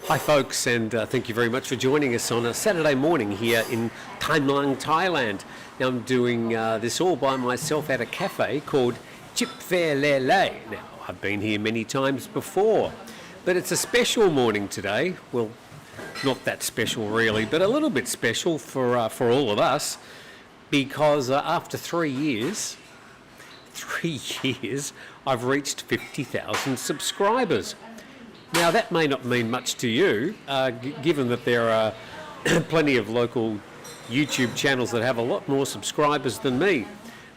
Hi folks, and thank you very much for joining us on a Saturday morning here in Thailand, Thailand. Now I'm doing this all by myself at a cafe called Chip Phae Le Le. Now I've been here many times before, but it's a special morning today. Well, not that special really, but a little bit special for all of us, because after 3 years, I've reached 50,000 subscribers. Now that may not mean much to you, given that there are plenty of local YouTube channels that have a lot more subscribers than me.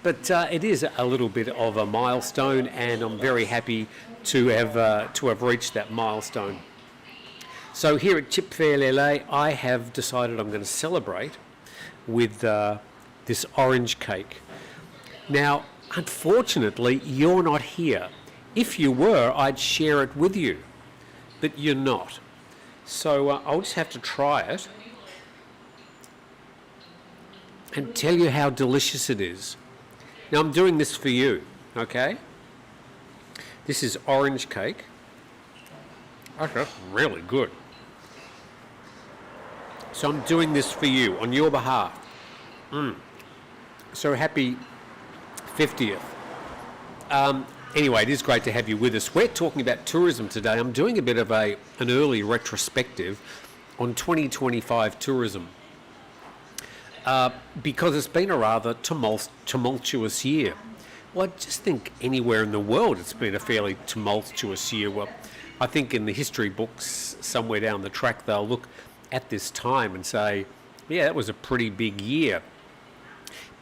But it is a little bit of a milestone, and I'm very happy to have reached that milestone. So here at Chip Phae Le Le, I have decided I'm going to celebrate with this orange cake. Now, unfortunately, you're not here. If you were, I'd share it with you. But you're not. So I'll just have to try it and tell you how delicious it is. Now I'm doing this for you, okay? This is orange cake. Okay, really good. So I'm doing this for you, on your behalf. So happy 50th. Anyway, it is great to have you with us. We're talking about tourism today. I'm doing a bit of an early retrospective on 2025 tourism because it's been a rather tumultuous year. Well, I just think anywhere in the world it's been a fairly tumultuous year. Well, I think in the history books somewhere down the track they'll look at this time and say, yeah, that was a pretty big year.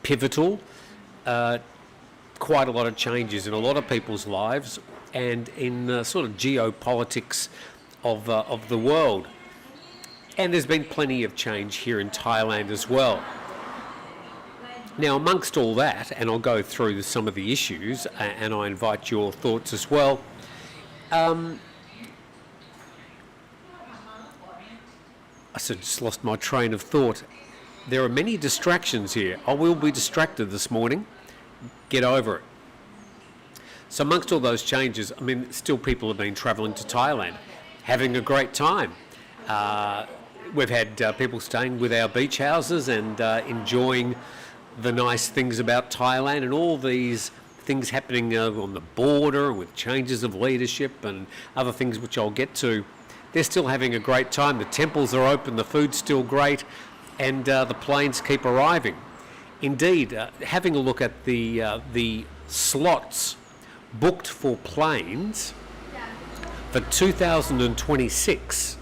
Pivotal. Quite a lot of changes in a lot of people's lives and in sort of geopolitics of the world. And there's been plenty of change here in Thailand as well. Now, amongst all that, and I'll go through some of the issues and I invite your thoughts as well. I just lost my train of thought. There are many distractions here. I will be distracted this morning. Get over it. So amongst all those changes, I mean, still people have been travelling to Thailand, having a great time. We've had people staying with our beach houses and enjoying the nice things about Thailand, and all these things happening on the border with changes of leadership and other things which I'll get to. They're still having a great time. The temples are open, the food's still great, and the planes keep arriving. Indeed, having a look at the slots booked for planes for 2026,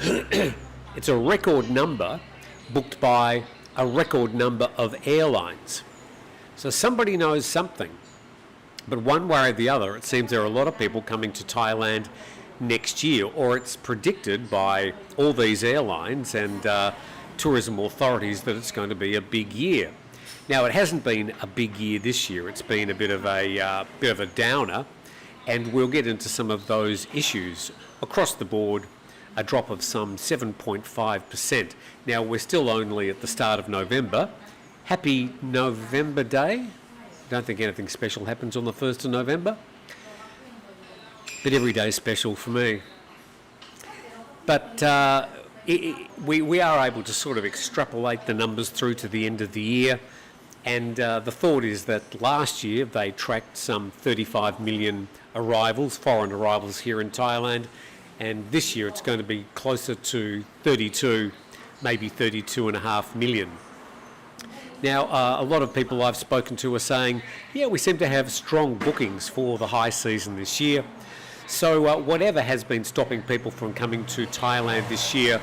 it's a record number booked by a record number of airlines. So somebody knows something. But one way or the other, it seems there are a lot of people coming to Thailand next year, or it's predicted by all these airlines and tourism authorities that it's going to be a big year. Now, it hasn't been a big year this year. It's been a bit of a downer, and we'll get into some of those issues. Across the board, a drop of some 7.5%. Now, we're still only at the start of November. Happy November Day. Don't think anything special happens on the 1st of November, but every day is special for me. But we are able to sort of extrapolate the numbers through to the end of the year. And the thought is that last year they tracked some 35 million arrivals, foreign arrivals here in Thailand. And this year it's going to be closer to 32, maybe 32.5 million. Now, a lot of people I've spoken to are saying, yeah, we seem to have strong bookings for the high season this year. So whatever has been stopping people from coming to Thailand this year,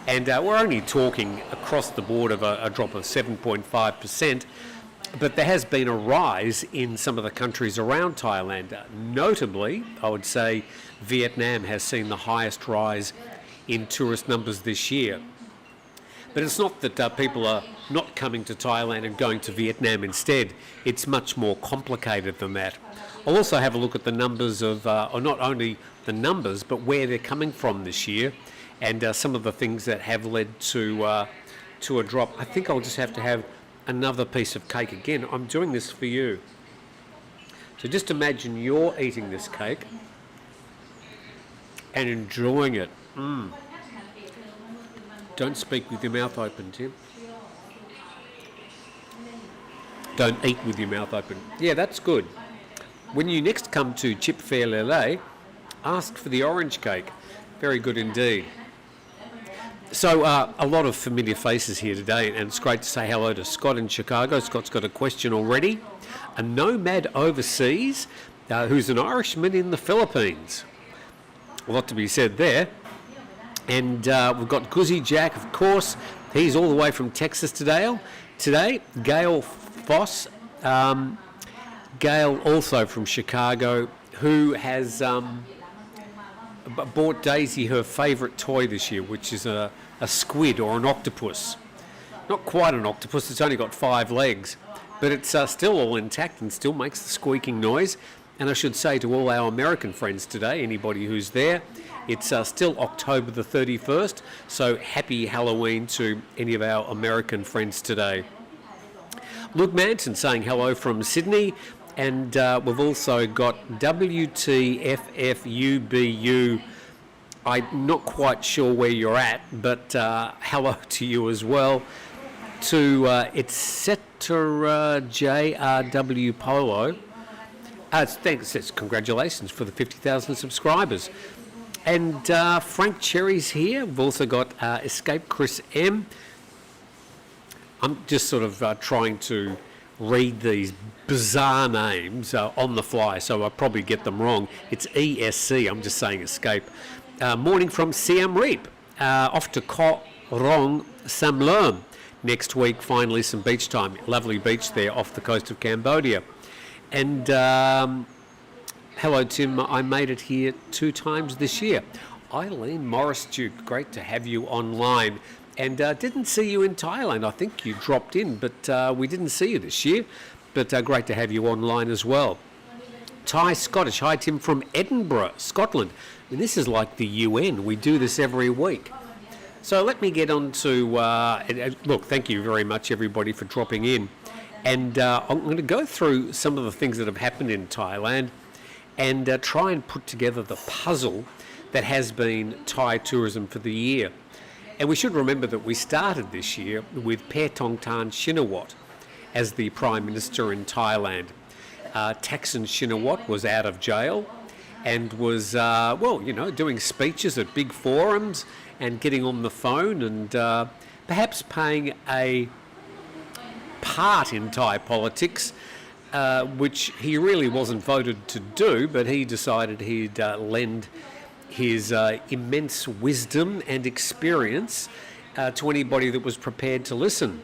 and we're only talking across the board of a drop of 7.5%, but there has been a rise in some of the countries around Thailand. Notably, I would say Vietnam has seen the highest rise in tourist numbers this year. But it's not that people are not coming to Thailand and going to Vietnam instead. It's much more complicated than that. I'll also have a look at the numbers of, or not only the numbers, but where they're coming from this year, and some of the things that have led to a drop. I think I'll just have to have another piece of cake again. I'm doing this for you. So just imagine you're eating this cake. and enjoying it. Don't speak with your mouth open, Tim. Don't eat with your mouth open. Yeah, that's good. When you next come to Chip Fair Lele, ask for the orange cake. Very good indeed. So a lot of familiar faces here today, and it's great to say hello to Scott in Chicago. Scott's got a question already. A nomad overseas who's an Irishman in the Philippines. A lot to be said there. And we've got Guzzy Jack, of course. He's all the way from Texas today. Gail Foss, Gail also from Chicago, who has bought Daisy her favourite toy this year, which is a squid or an octopus. Not quite an octopus, it's only got 5 legs, but it's still all intact and still makes the squeaking noise. And I should say to all our American friends today, anybody who's there, it's still October the 31st, so happy Halloween to any of our American friends today. Luke Manson saying hello from Sydney, and we've also got WTFFUBU. I'm not quite sure where you're at, but hello to you as well. To etc. JRW Polo. Thanks, it's congratulations for the 50,000 subscribers. And Frank Cherry's here. We've also got Escape Chris M. I'm just sort of trying to read these bizarre names on the fly, so I'll probably get them wrong. It's ESC, I'm just saying Escape. Morning from Siam Reap. Off to Koh Rong Samluang. Next week, finally some beach time. Lovely beach there off the coast of Cambodia. And hello, Tim. I made it here 2 times this year. Eileen Morris Duke, great to have you online. And didn't see you in Thailand. I think you dropped in, but we didn't see you this year. But great to have you online as well. Thai Scottish. Hi, Tim, from Edinburgh, Scotland. I mean, this is like the UN. We do this every week. So let me get on to... look, thank you very much, everybody, for dropping in. And I'm going to go through some of the things that have happened in Thailand and try and put together the puzzle that has been Thai tourism for the year. And we should remember that we started this year with Paetongtarn Shinawatra as the Prime Minister in Thailand. Thaksin Shinawatra was out of jail and was, doing speeches at big forums and getting on the phone and perhaps paying a part in Thai politics, which he really wasn't voted to do, but he decided he'd lend his immense wisdom and experience to anybody that was prepared to listen.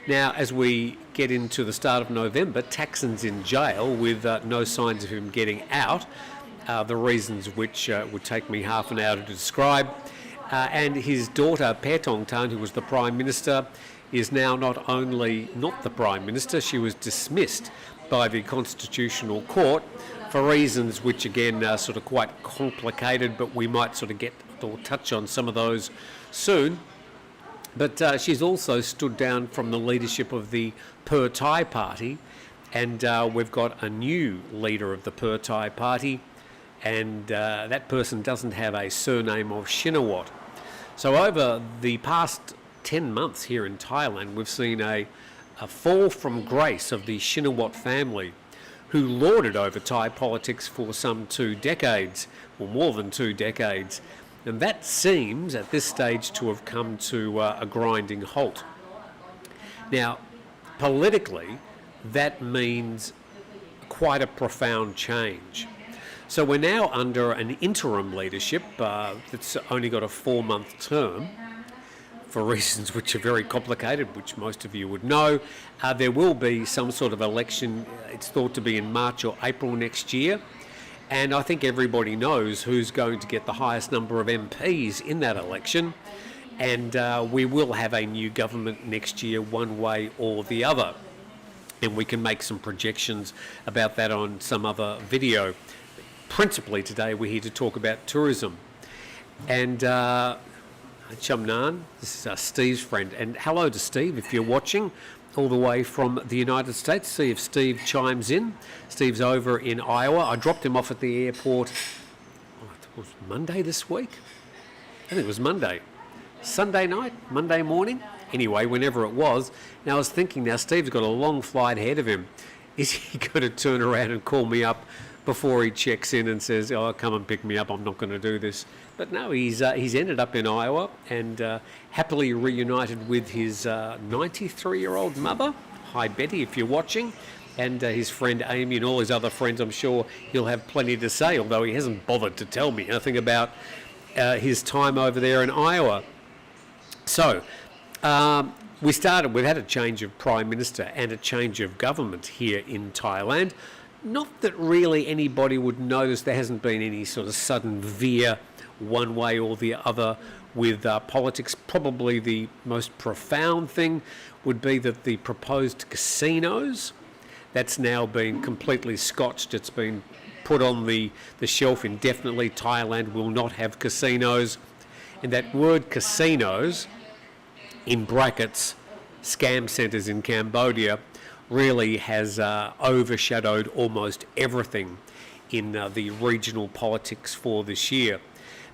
Now, as we get into the start of November, Thaksin's in jail with no signs of him getting out, the reasons which would take me half an hour to describe. And his daughter, Paetongtarn, who was the Prime Minister, is now not only not the Prime Minister, she was dismissed by the Constitutional Court for reasons which, again, are sort of quite complicated, but we might sort of get or touch on some of those soon. But she's also stood down from the leadership of the Per Thai Party, and we've got a new leader of the Per Thai Party, and that person doesn't have a surname of Shinawatra. So over the past 10 months here in Thailand, we've seen a fall from grace of the Shinawatra family, who lorded over Thai politics for some 2 decades, or more than 2 decades. And that seems, at this stage, to have come to a grinding halt. Now, politically, that means quite a profound change. So we're now under an interim leadership that's only got a 4-month term, for reasons which are very complicated, which most of you would know. There will be some sort of election, it's thought to be in March or April next year. And I think everybody knows who's going to get the highest number of MPs in that election. And we will have a new government next year, one way or the other. And we can make some projections about that on some other video. Principally today, we're here to talk about tourism. And Chamnan, this is Steve's friend. And hello to Steve if you're watching all the way from the United States. See if Steve chimes in. Steve's over in Iowa. I dropped him off at the airport was Monday this week? I think it was Monday. Sunday night, Monday morning. Anyway, whenever it was. Now I was thinking, now Steve's got a long flight ahead of him. Is he going to turn around and call me up before he checks in and says, "Oh, come and pick me up, I'm not going to do this"? But no, he's ended up in Iowa and happily reunited with his 93-year-old mother. Hi, Betty, if you're watching. And his friend Amy and all his other friends. I'm sure he'll have plenty to say, although he hasn't bothered to tell me anything about his time over there in Iowa. So, we've had a change of Prime Minister and a change of government here in Thailand. Not that really anybody would notice. There hasn't been any sort of sudden veer one way or the other with politics. Probably the most profound thing would be that the proposed casinos, that's now been completely scotched. It's been put on the shelf indefinitely. Thailand will not have casinos. And that word casinos, in brackets, scam centres in Cambodia, really has overshadowed almost everything in the regional politics for this year.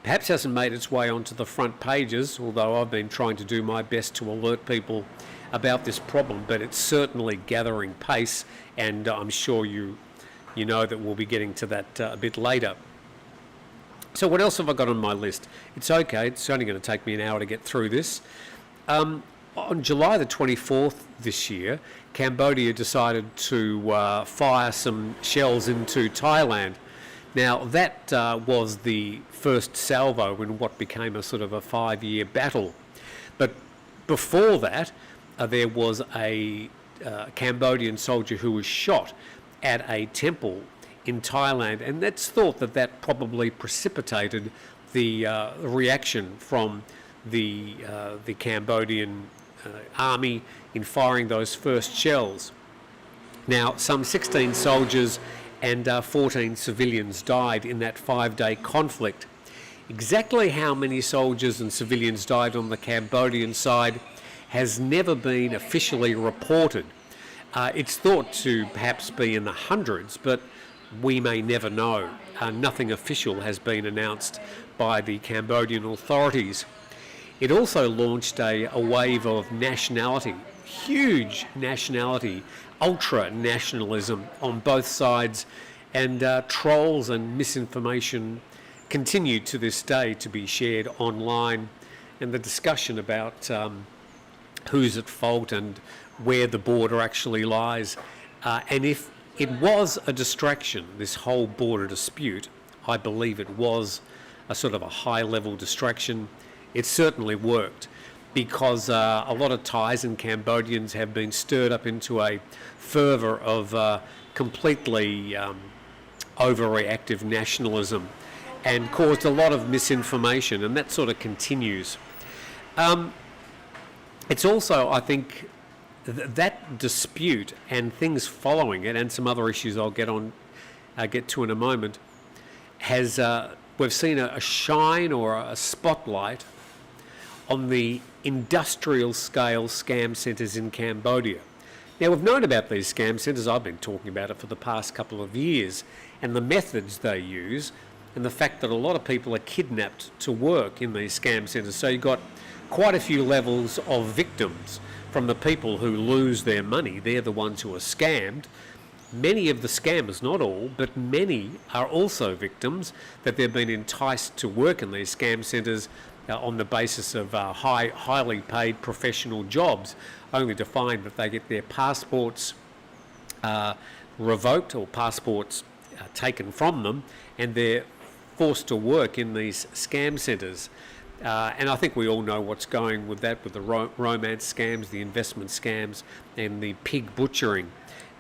Perhaps hasn't made its way onto the front pages, although I've been trying to do my best to alert people about this problem, but it's certainly gathering pace, and I'm sure you know that we'll be getting to that a bit later. So what else have I got on my list? It's okay, it's only going to take me an hour to get through this. On July the 24th this year, Cambodia decided to fire some shells into Thailand. Now that was the first salvo in what became a sort of a 5-year battle. But before that, there was a Cambodian soldier who was shot at a temple in Thailand, and that's thought that probably precipitated the reaction from the Cambodian army in firing those first shells. Now, some 16 soldiers and 14 civilians died in that 5-day conflict. Exactly how many soldiers and civilians died on the Cambodian side has never been officially reported. It's thought to perhaps be in the hundreds, but we may never know. Nothing official has been announced by the Cambodian authorities. It also launched a wave of nationality, huge nationality, ultra-nationalism on both sides, and trolls and misinformation continue to this day to be shared online, and the discussion about who's at fault and where the border actually lies. And if it was a distraction, this whole border dispute, I believe it was a sort of a high-level distraction. It certainly worked, because a lot of Thais and Cambodians have been stirred up into a fervour of completely overreactive nationalism and caused a lot of misinformation, and that sort of continues. It's also, I think, that dispute and things following it, and some other issues I'll get to in a moment, has we've seen a shine or a spotlight on the industrial scale scam centres in Cambodia. Now, we've known about these scam centres. I've been talking about it for the past couple of years, and the methods they use, and the fact that a lot of people are kidnapped to work in these scam centres. So you've got quite a few levels of victims, from the people who lose their money. They're the ones who are scammed. Many of the scammers, not all, but many are also victims, that they've been enticed to work in these scam centres on the basis of highly paid professional jobs, only to find that they get their passports revoked or passports taken from them, and they're forced to work in these scam centres. And I think we all know what's going with that, with the romance scams, the investment scams, and the pig butchering.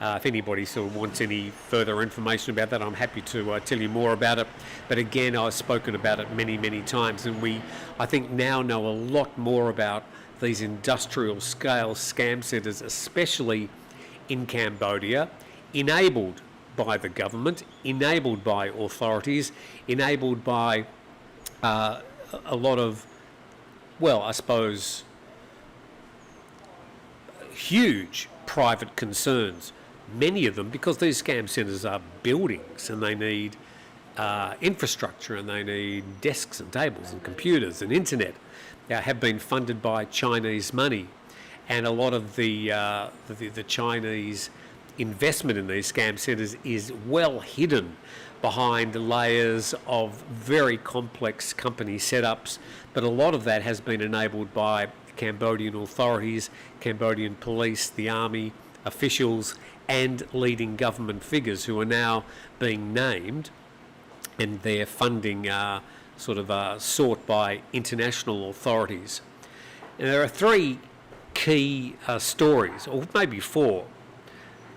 If anybody sort of wants any further information about that, I'm happy to tell you more about it. But again, I've spoken about it many, many times, and we, I think, now know a lot more about these industrial scale scam centres, especially in Cambodia, enabled by the government, enabled by authorities, enabled by a lot of, well, I suppose, huge private concerns. Many of them, because these scam centres are buildings and they need infrastructure, and they need desks and tables and computers and internet, have been funded by Chinese money. And a lot of the Chinese investment in these scam centres is well hidden behind layers of very complex company setups, but a lot of that has been enabled by Cambodian authorities, Cambodian police, the army, officials, and leading government figures who are now being named, and their funding sought by international authorities. And there are three key stories, or maybe four.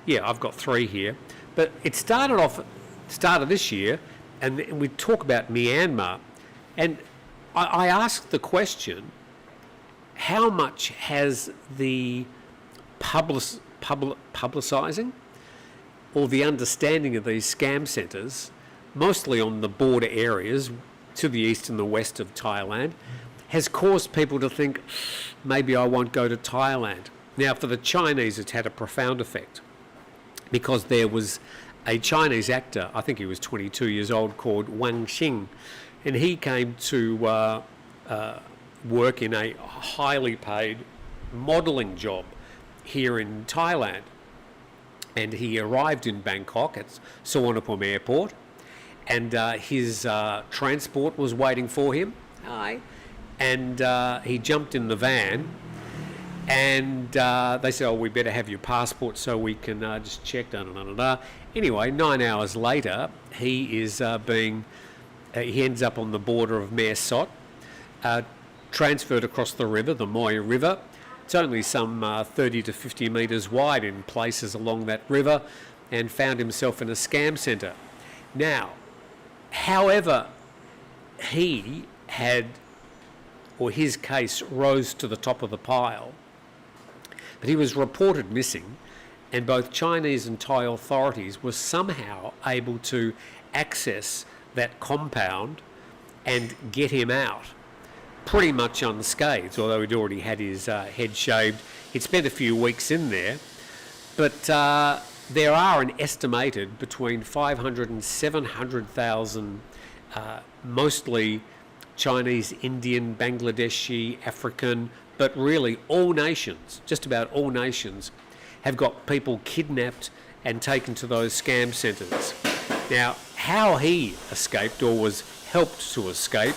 Yeah, I've got three here. But it started this year, and we talk about Myanmar, and I asked the question, how much has the publicising or the understanding of these scam centres, mostly on the border areas to the east and the west of Thailand, has caused people to think, maybe I won't go to Thailand. Now, for the Chinese, it's had a profound effect, because there was a Chinese actor, I think he was 22 years old, called Wang Xing, and he came to work in a highly paid modelling job here in Thailand. And he arrived in Bangkok at Suvarnabhumi Airport, and his transport was waiting for him. And he jumped in the van, and they said, we better have your passport so we can just check. Anyway, 9 hours later, he is he ends up on the border of Mae Sot, transferred across the river, the Moi River. It's only some 30 to 50 metres wide in places along that river, and found himself in a scam centre. Now, however, he had, or his case rose to the top of the pile, but he was reported missing, and both Chinese and Thai authorities were somehow able to access that compound and get him out pretty much unscathed, although he'd already had his head shaved. He'd spent a few weeks in there, but there are an estimated between 500 and 700,000, mostly Chinese, Indian, Bangladeshi, African, but really all nations, just about all nations, have got people kidnapped and taken to those scam centres. Now, how he escaped or was helped to escape,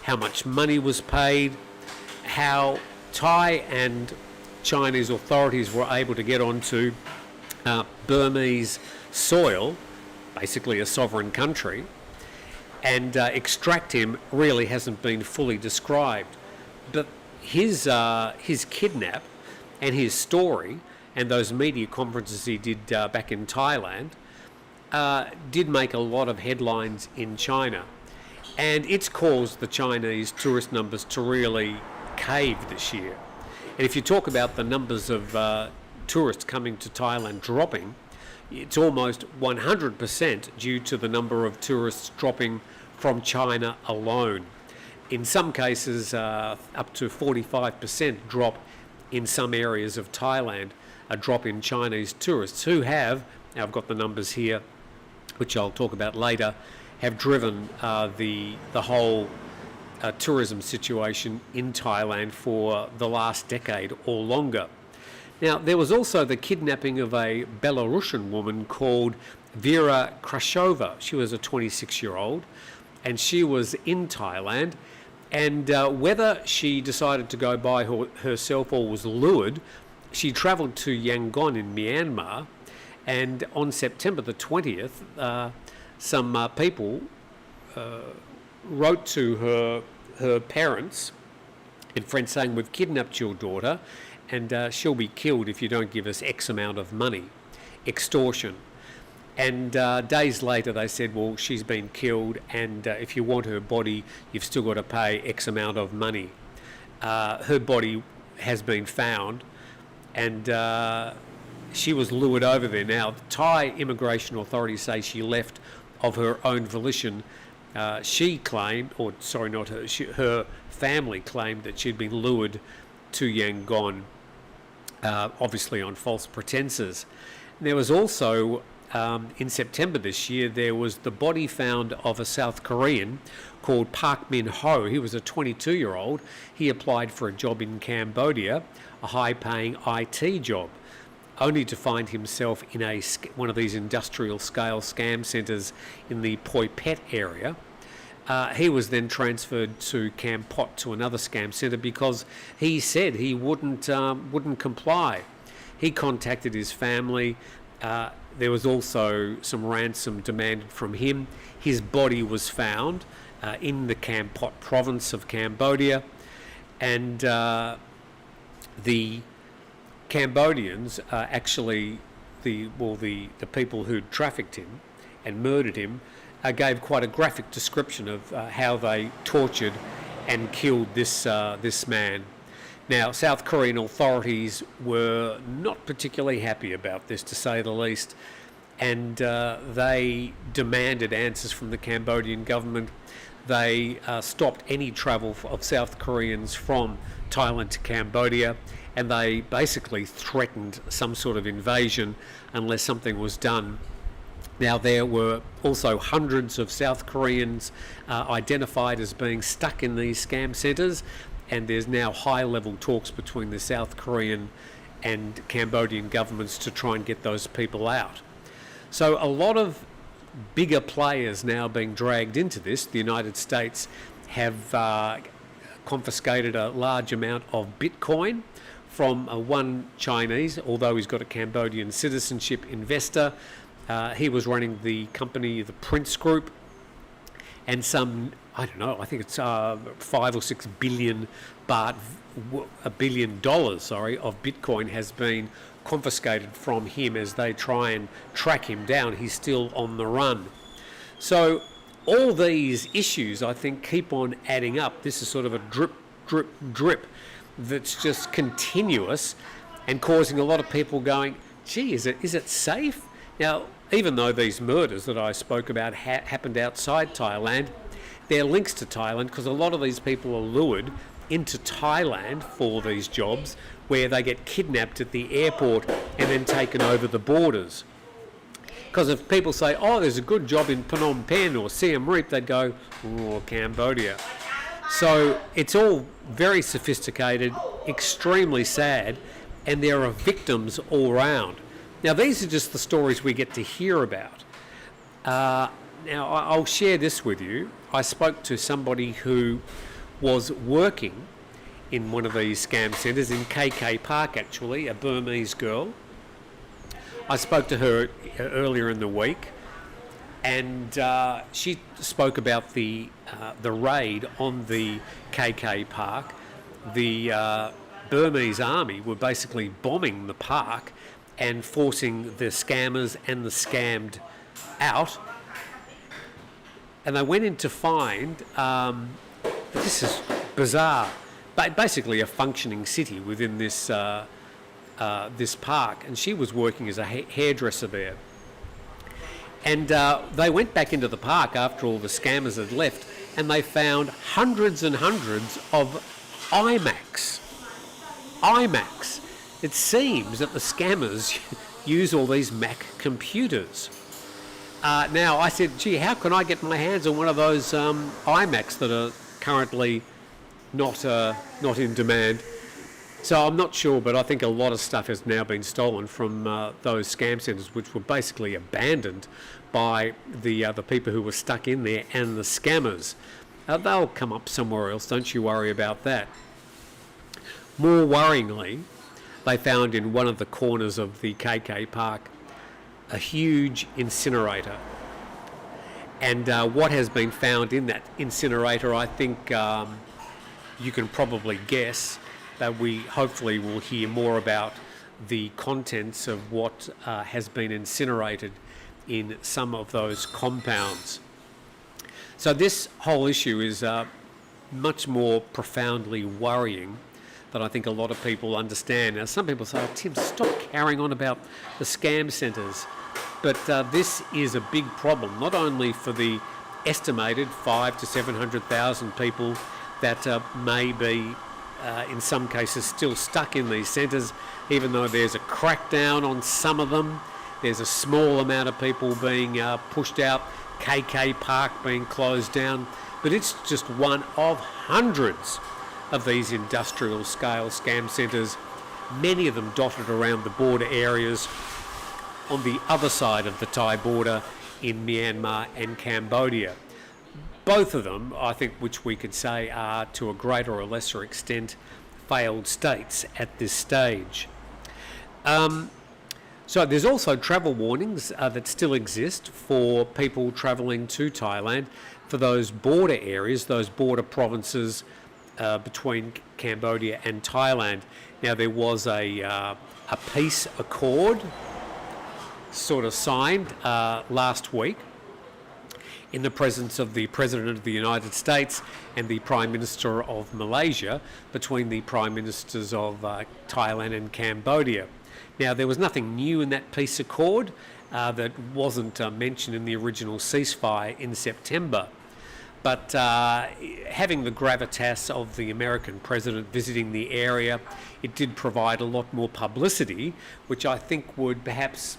how much money was paid, how Thai and Chinese authorities were able to get onto Burmese soil, basically a sovereign country, and extract him, really hasn't been fully described. But his kidnap and his story, and those media conferences he did back in Thailand, did make a lot of headlines in China. And it's caused the Chinese tourist numbers to really cave this year. And if you talk about the numbers of tourists coming to Thailand dropping, it's almost 100% due to the number of tourists dropping from China alone. In some cases, up to 45% drop in some areas of Thailand, a drop in Chinese tourists who have, now I've got the numbers here, which I'll talk about later, have driven the whole tourism situation in Thailand for the last decade or longer. Now, there was also the kidnapping of a Belarusian woman called Vera Krashova. She was a 26-year-old, and she was in Thailand, and whether she decided to go by herself or was lured, she travelled to Yangon in Myanmar, and on September the 20th, some people wrote to her parents and friends saying, we've kidnapped your daughter and she'll be killed if you don't give us X amount of money. Extortion. And days later they said, well, she's been killed, and if you want her body, you've still got to pay X amount of money. Her body has been found, and she was lured over there. Now, the Thai immigration authorities say she left of her own volition. She claimed, or sorry, not her, her family claimed that she'd been lured to Yangon, obviously on false pretenses. There was also in September this year, there was the body found of a South Korean called Park Min Ho. He was a 22-year-old. He applied for a job in Cambodia, a high-paying IT job, only to find himself in one of these industrial-scale scam centres in the Poi Pet area. He was then transferred to Kampot, to another scam centre, because he said he wouldn't comply. He contacted his family. There was also some ransom demanded from him. His body was found in the Kampot province of Cambodia, and the Cambodians actually, the people who trafficked him and murdered him, gave quite a graphic description of how they tortured and killed this man. Now, South Korean authorities were not particularly happy about this, to say the least, and they demanded answers from the Cambodian government. They stopped any travel of South Koreans from Thailand to Cambodia, and they basically threatened some sort of invasion unless something was done. Now, there were also hundreds of South Koreans identified as being stuck in these scam centres, and there's now high-level talks between the South Korean and Cambodian governments to try and get those people out. So a lot of bigger players now being dragged into this. The United States have confiscated a large amount of Bitcoin from one Chinese, although he's got a Cambodian citizenship, investor. He was running the company, the Prince Group, and some, I don't know, I think it's 5 or 6 billion baht, $1 billion, of Bitcoin has been confiscated from him as they try and track him down. He's still on the run. So all these issues, I think, keep on adding up. This is sort of a drip, drip, drip that's just continuous and causing a lot of people going, gee, is it safe? Now, even though these murders that I spoke about happened outside Thailand, there are links to Thailand, because a lot of these people are lured into Thailand for these jobs, where they get kidnapped at the airport and then taken over the borders. Because if people say, oh, there's a good job in Phnom Penh or Siem Reap, they'd go, oh, Cambodia. So it's all very sophisticated, extremely sad, and there are victims all around. Now, these are just the stories we get to hear about. Now, I'll share this with you. I spoke to somebody who was working in one of these scam centres in KK Park, actually, a Burmese girl. I spoke to her earlier in the week, and she spoke about the raid on the KK Park. The Burmese army were basically bombing the park and forcing the scammers and the scammed out. And they went in to find, this is bizarre, but basically a functioning city within this this park, and she was working as a hairdresser there. And they went back into the park after all the scammers had left, and they found hundreds and hundreds of iMacs. It seems that the scammers use all these Mac computers. Now, I said, gee, how can I get my hands on one of those iMacs that are currently not in demand? So I'm not sure, but I think a lot of stuff has now been stolen from those scam centres, which were basically abandoned by the people who were stuck in there and the scammers. They'll come up somewhere else, don't you worry about that. More worryingly, they found in one of the corners of the KK Park a huge incinerator. And what has been found in that incinerator, I think you can probably guess that we hopefully will hear more about the contents of what has been incinerated in some of those compounds. So this whole issue is much more profoundly worrying than I think a lot of people understand. Now, some people say, oh, Tim, stop carrying on about the scam centres. But this is a big problem, not only for the estimated 500,000 to 700,000 people that may be, in some cases, still stuck in these centres, even though there's a crackdown on some of them. There's a small amount of people being pushed out, KK Park being closed down, but it's just one of hundreds of these industrial scale scam centres, many of them dotted around the border areas on the other side of the Thai border in Myanmar and Cambodia. Both of them, I think, which we could say are to a greater or lesser extent failed states at this stage. So there's also travel warnings that still exist for people travelling to Thailand for those border areas, those border provinces between Cambodia and Thailand. Now, there was a peace accord sort of signed last week in the presence of the President of the United States and the Prime Minister of Malaysia, between the Prime Ministers of Thailand and Cambodia. Now, there was nothing new in that peace accord that wasn't mentioned in the original ceasefire in September. But having the gravitas of the American president visiting the area, it did provide a lot more publicity, which I think would perhaps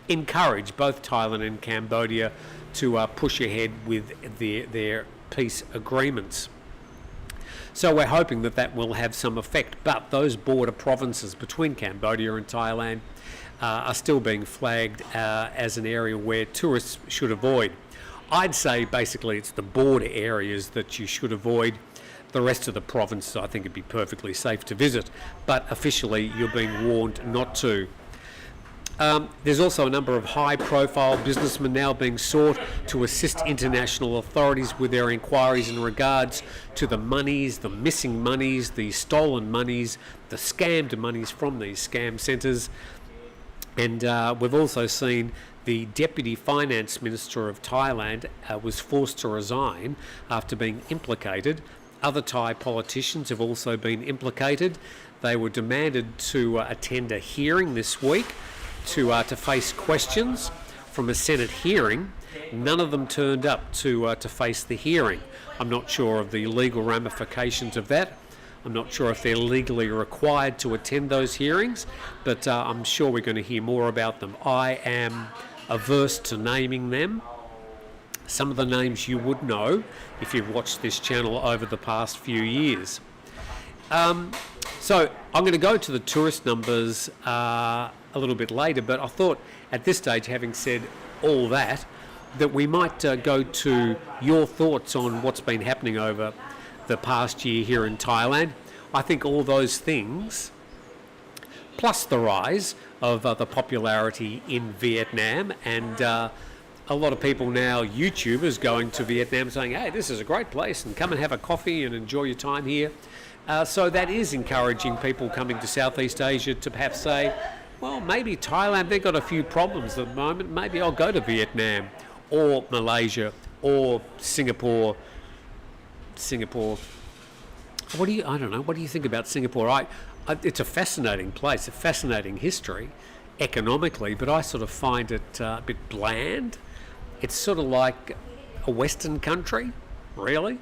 encourage both Thailand and Cambodia to push ahead with their peace agreements. So we're hoping that that will have some effect. But those border provinces between Cambodia and Thailand are still being flagged as an area where tourists should avoid. I'd say basically it's the border areas that you should avoid. The rest of the provinces I think it'd be perfectly safe to visit, but officially you're being warned not to. There's also a number of high-profile businessmen now being sought to assist international authorities with their inquiries in regards to the monies, the missing monies, the stolen monies, the scammed monies from these scam centres. And we've also seen the Deputy Finance Minister of Thailand was forced to resign after being implicated. Other Thai politicians have also been implicated. They were demanded to attend a hearing this week to face questions from a Senate hearing. None of them turned up to face the hearing. I'm not sure of the legal ramifications of that. I'm not sure if they're legally required to attend those hearings, but I'm sure we're going to hear more about them. I am averse to naming them. Some of the names you would know if you've watched this channel over the past few years. So I'm going to go to the tourist numbers a little bit later, but I thought at this stage, having said all that, that we might go to your thoughts on what's been happening over the past year here in Thailand. I think all those things, plus the rise of the popularity in Vietnam, and a lot of people now, YouTubers, going to Vietnam saying, hey, this is a great place and come and have a coffee and enjoy your time here. So that is encouraging people coming to Southeast Asia to perhaps say, well, maybe Thailand, they've got a few problems at the moment, maybe I'll go to Vietnam or Malaysia or Singapore. I don't know, what do you think about Singapore? It's a fascinating place, a fascinating history economically, but I sort of find it a bit bland. It's sort of like a Western country, really.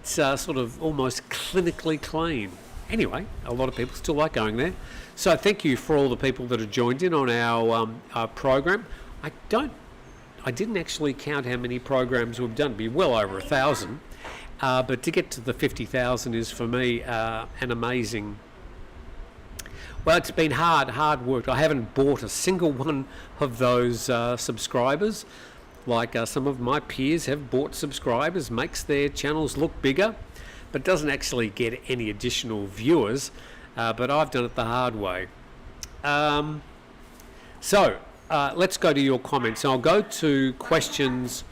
It's sort of almost clinically clean. Anyway, a lot of people still like going there. So thank you for all the people that have joined in on our program. I didn't actually count how many programs we've done. It'd be well over 1,000. But to get to the 50,000 is for me an amazing. Well, it's been hard work. I haven't bought a single one of those subscribers. Like some of my peers have bought subscribers, makes their channels look bigger, but doesn't actually get any additional viewers. But I've done it the hard way. So let's go to your comments. I'll go to questions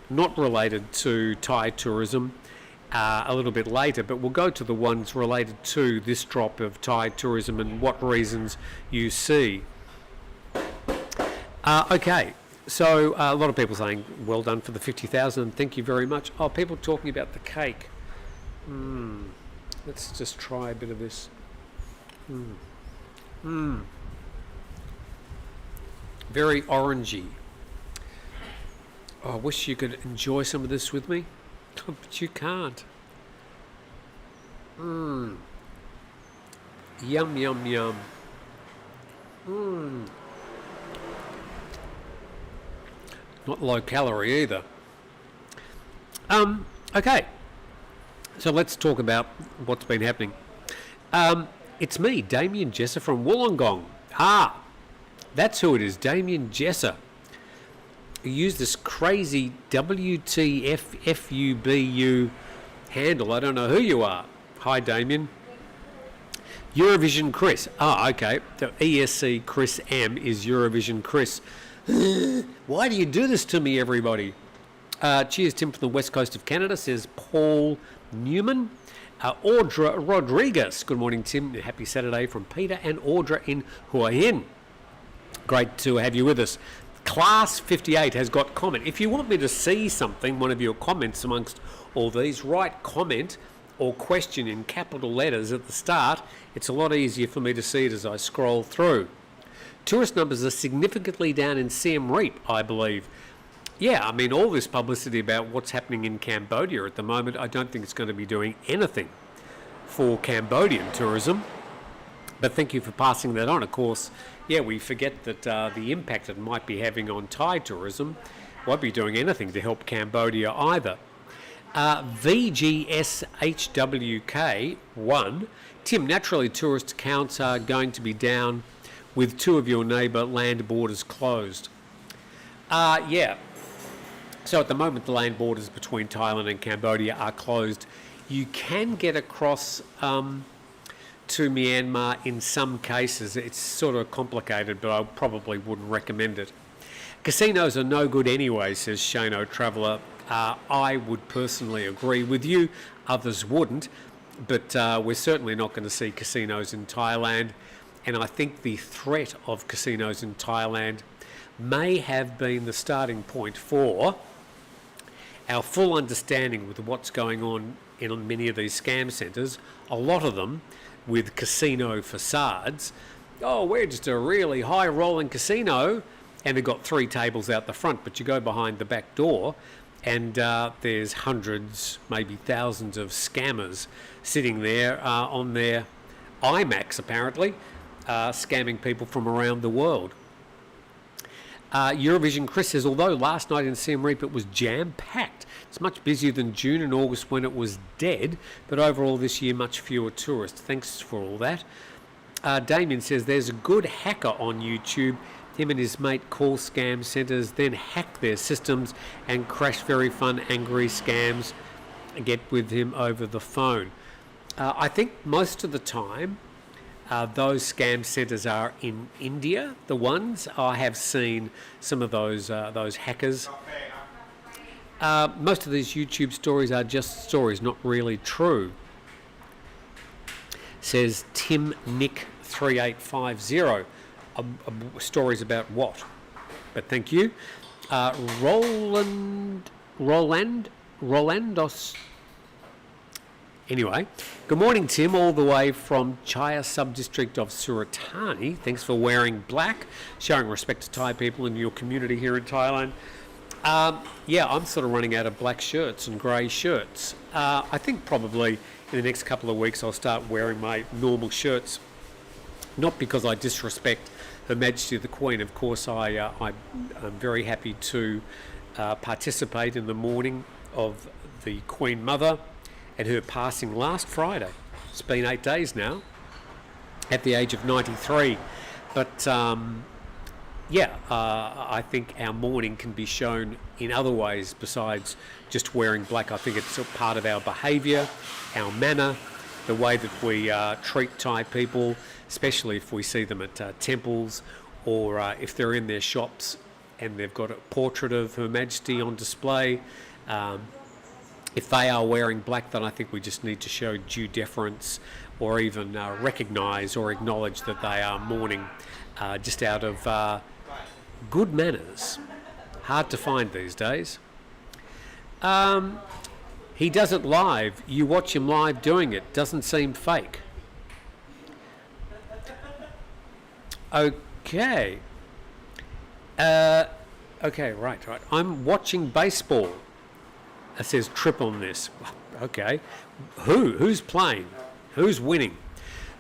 not related to Thai tourism a little bit later, but we'll go to the ones related to this drop of Thai tourism and what reasons you see. Okay. So a lot of people saying, well done for the 50,000, thank you very much. Oh, people talking about the cake. Let's just try a bit of this. Very orangey. Oh, I wish you could enjoy some of this with me, but you can't. Yum, yum, yum. Not low calorie either. Okay, so let's talk about what's been happening. It's me, Damien Jesser from Wollongong. That's who it is, Damien Jesser. You use this crazy WTFFUBU handle. I don't know who you are. Hi, Damien. Eurovision Chris. Okay. The ESC Chris M is Eurovision Chris. Why do you do this to me, everybody? Cheers, Tim, from the west coast of Canada, says Paul Newman. Audra Rodriguez. Good morning, Tim. Happy Saturday from Peter and Audra in Hua Hin. Great to have you with us. Class 58 has got comment. If you want me to see something, one of your comments amongst all these, write comment or question in capital letters at the start. It's a lot easier for me to see it as I scroll through. Tourist numbers are significantly down in Siem Reap, I believe. Yeah, I mean, all this publicity about what's happening in Cambodia at the moment, I don't think it's going to be doing anything for Cambodian tourism. But thank you for passing that on. Of course, yeah, we forget that the impact it might be having on Thai tourism won't be doing anything to help Cambodia either. VGSHWK1. Tim, naturally tourist counts are going to be down with two of your neighbour land borders closed. Yeah. So at the moment, the land borders between Thailand and Cambodia are closed. You can get across to Myanmar in some cases. It's sort of complicated, but I probably wouldn't recommend it. Casinos are no good anyway, says Shano Traveller. I would personally agree with you. Others wouldn't. But we're certainly not going to see casinos in Thailand. And I think the threat of casinos in Thailand may have been the starting point for our full understanding with what's going on in many of these scam centres, a lot of them with casino facades. Oh, we're just a really high-rolling casino, and they've got 3 tables out the front, but you go behind the back door and there's hundreds, maybe thousands of scammers sitting there on their IMAX, apparently, scamming people from around the world. Eurovision Chris says, although last night in Siem Reap it was jam-packed, it's much busier than June and August when it was dead, but overall this year much fewer tourists. Thanks for all that. Damien says there's a good hacker on YouTube. Him and his mate call scam centres, then hack their systems and crash very fun, angry scams. Get with him over the phone. I think most of the time those scam centres are in India. The ones I have seen some of those hackers. Most of these YouTube stories are just stories, not really true. Says Tim Nick 3850. Stories about what? But thank you. Rolandos. Anyway, good morning, Tim, all the way from Chaya sub-district of Suratani. Thanks for wearing black, showing respect to Thai people in your community here in Thailand. Yeah, I'm sort of running out of black shirts and grey shirts. I think probably in the next couple of weeks I'll start wearing my normal shirts. Not because I disrespect Her Majesty the Queen. Of course, I'm very happy to participate in the mourning of the Queen Mother and her passing last Friday. It's been 8 days now, at the age of 93. But I think our mourning can be shown in other ways besides just wearing black. I think it's a part of our behaviour, our manner, the way that we treat Thai people, especially if we see them at temples or if they're in their shops and they've got a portrait of Her Majesty on display. If they are wearing black, then I think we just need to show due deference or even recognise or acknowledge that they are mourning just out of good manners. Hard to find these days. He does it live. You watch him live doing it. Doesn't seem fake. Okay. Okay, right. I'm watching baseball. It says trip on this. Okay. Who's playing? Who's winning?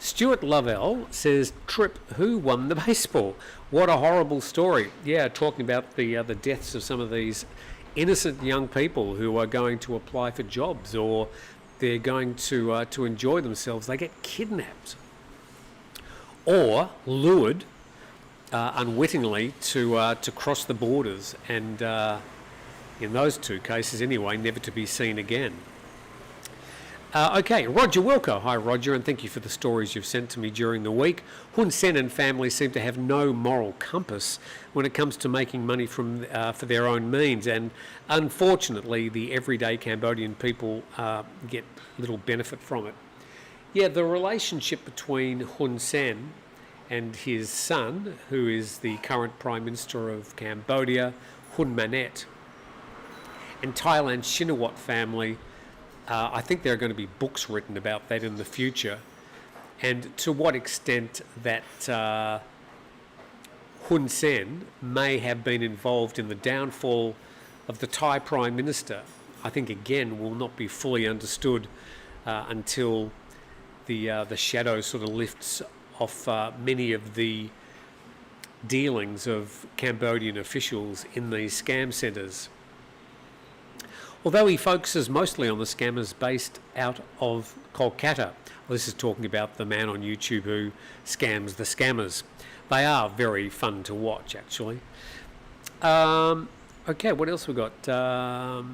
Stuart Lovell says, Trip, who won the baseball? What a horrible story. Yeah, talking about the deaths of some of these innocent young people who are going to apply for jobs, or they're going to enjoy themselves. They get kidnapped or lured unwittingly to cross the borders, and in those two cases anyway, never to be seen again. Okay, Roger Wilco. Hi, Roger, and thank you for the stories you've sent to me during the week. Hun Sen and family seem to have no moral compass when it comes to making money from for their own means, and unfortunately, the everyday Cambodian people get little benefit from it. Yeah, the relationship between Hun Sen and his son, who is the current Prime Minister of Cambodia, Hun Manet, and Thailand's Shinawat family, I think there are going to be books written about that in the future, and to what extent that Hun Sen may have been involved in the downfall of the Thai Prime Minister, I think again will not be fully understood until the shadow sort of lifts off many of the dealings of Cambodian officials in these scam centres. Although he focuses mostly on the scammers based out of Kolkata. Well, this is talking about the man on YouTube who scams the scammers. They are very fun to watch, actually. Okay, what else we got? Right,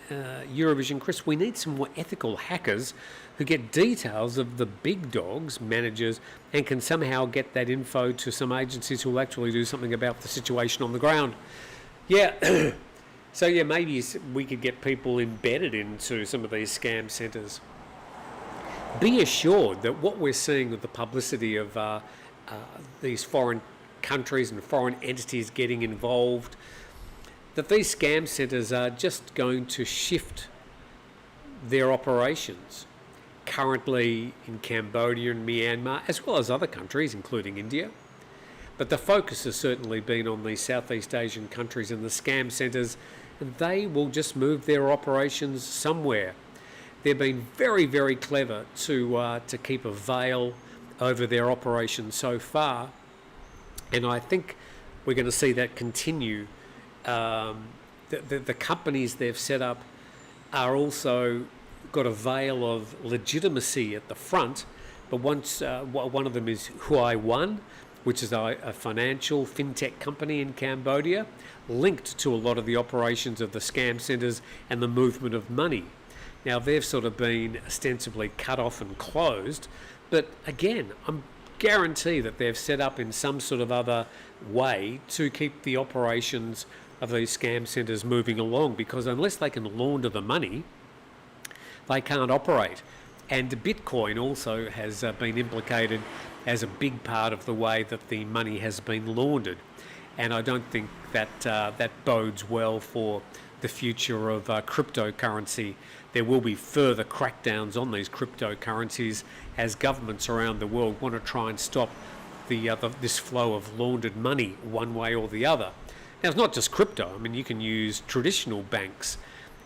Eurovision Chris, we need some more ethical hackers who get details of the big dogs, managers, and can somehow get that info to some agencies who will actually do something about the situation on the ground. Yeah. So yeah, maybe we could get people embedded into some of these scam centres. Be assured that what we're seeing with the publicity of these foreign countries and foreign entities getting involved, that these scam centres are just going to shift their operations. Currently in Cambodia and Myanmar, as well as other countries, including India. But the focus has certainly been on these Southeast Asian countries and the scam centres, and they will just move their operations somewhere. They've been very, very clever to keep a veil over their operations so far, and I think we're going to see that continue. The companies they've set up are also got a veil of legitimacy at the front, but once one of them is Huai which is a financial fintech company in Cambodia, linked to a lot of the operations of the scam centres and the movement of money. Now, they've sort of been ostensibly cut off and closed, but again, I'm guarantee that they've set up in some sort of other way to keep the operations of these scam centres moving along, because unless they can launder the money, they can't operate. And Bitcoin also has been implicated as a big part of the way that the money has been laundered. And I don't think that that bodes well for the future of cryptocurrency. There will be further crackdowns on these cryptocurrencies as governments around the world want to try and stop this flow of laundered money one way or the other. Now, it's not just crypto. I mean, you can use traditional banks,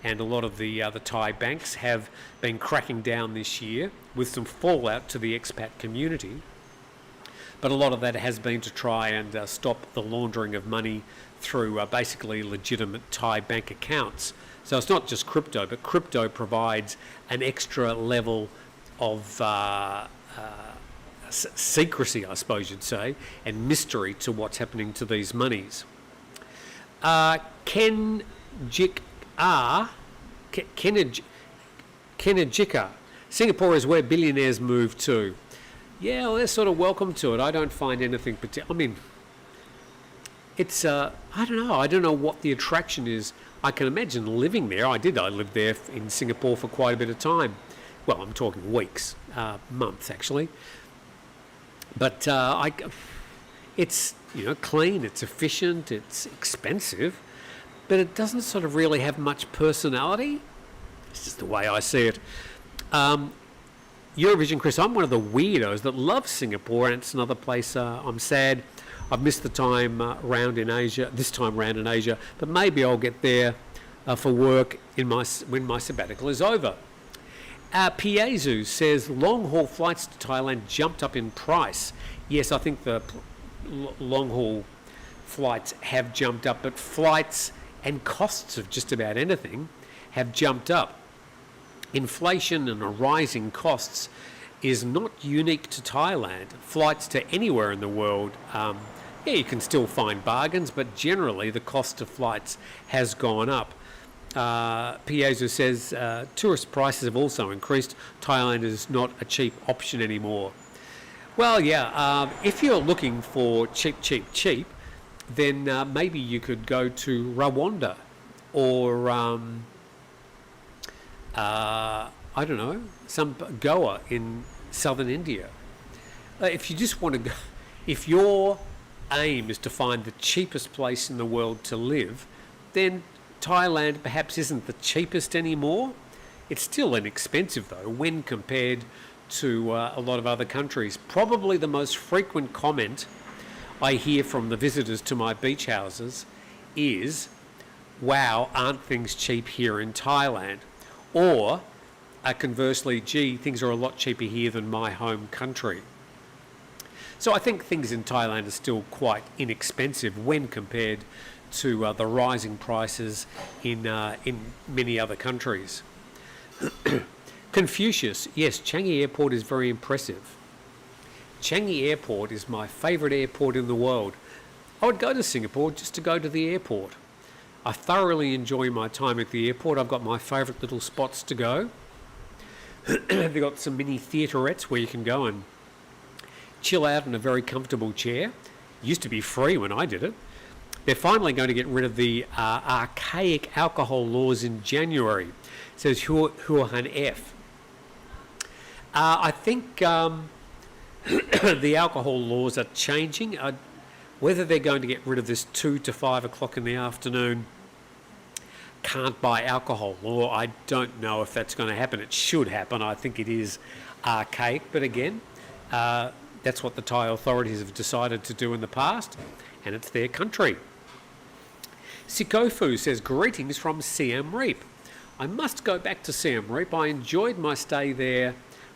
and a lot of the Thai banks have been cracking down this year with some fallout to the expat community. But a lot of that has been to try and stop the laundering of money through basically legitimate Thai bank accounts. So it's not just crypto, but crypto provides an extra level of secrecy, I suppose you'd say, and mystery to what's happening to these monies. Kenajika. Singapore is where billionaires move to. Yeah, well, they're sort of welcome to it. I don't find anything particular. I mean, it's, I don't know what the attraction is. I can imagine living there. I lived there in Singapore for quite a bit of time. Well, I'm talking weeks, months actually. But it's, clean, it's efficient, it's expensive, but it doesn't sort of really have much personality. It's just the way I see it. Eurovision Chris, I'm one of the weirdos that loves Singapore, and it's another place I'm sad I've missed the time round in Asia, but maybe I'll get there for work when my sabbatical is over. Piezu says long-haul flights to Thailand jumped up in price. Yes, I think the long-haul flights have jumped up, but flights and costs of just about anything have jumped up. Inflation and rising costs is not unique to Thailand. Flights to anywhere in the world, you can still find bargains, but generally the cost of flights has gone up. Piezo says tourist prices have also increased. Thailand is not a cheap option anymore. Well, yeah, if you're looking for cheap, then maybe you could go to Rwanda or, I don't know, some Goa in southern India. If you just want to go, if your aim is to find the cheapest place in the world to live, then Thailand perhaps isn't the cheapest anymore. It's still inexpensive though when compared to a lot of other countries. Probably the most frequent comment I hear from the visitors to my beach houses is, wow, aren't things cheap here in Thailand? Or conversely, gee, things are a lot cheaper here than my home country. So I think things in Thailand are still quite inexpensive when compared to the rising prices in many other countries. Confucius, yes, Changi Airport is very impressive. Changi Airport is my favourite airport in the world. I would go to Singapore just to go to the airport. I thoroughly enjoy my time at the airport. I've got my favourite little spots to go. They've got some mini theatrettes where you can go and chill out in a very comfortable chair. It used to be free when I did it. They're finally going to get rid of the archaic alcohol laws in January, says Huahan F. I think the alcohol laws are changing. Whether they're going to get rid of this 2 to 5 o'clock in the afternoon can't buy alcohol law, I don't know if that's going to happen. It should happen. I think it is archaic, but again, that's what the Thai authorities have decided to do in the past, and it's their country. Sikofu says, greetings from Siem Reap. I must go back to Siem Reap. I enjoyed my stay there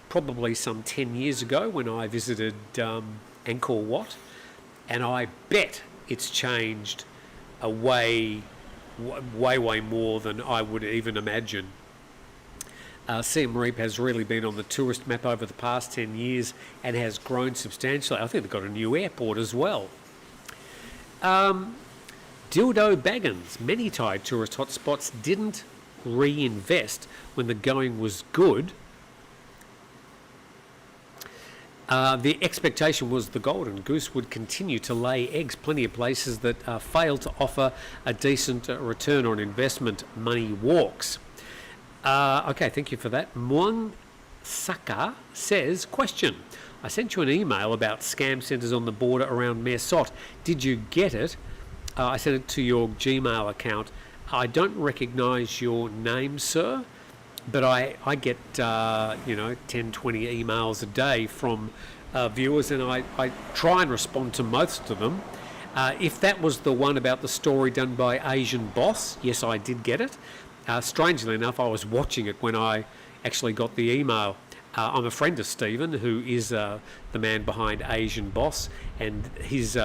probably some 10 years ago when I visited Angkor Wat, and I bet it's changed way more than I would even imagine. Siem Reap has really been on the tourist map over the past 10 years and has grown substantially. I think they've got a new airport as well. Dildo Baggins, many Thai tourist hotspots didn't reinvest when the going was good. The expectation was the golden goose would continue to lay eggs. Plenty of places that fail to offer a decent return on investment. Money walks. Okay, thank you for that. Muang Saka says, question. I sent you an email about scam centres on the border around Mae Sot. Did you get it? I sent it to your Gmail account. I don't recognise your name, sir, but I get 10, 20 emails a day from viewers, and I try and respond to most of them. If that was the one about the story done by Asian Boss, yes, I did get it. Strangely enough, I was watching it when I actually got the email. I'm a friend of Stephen, who is the man behind Asian Boss, and his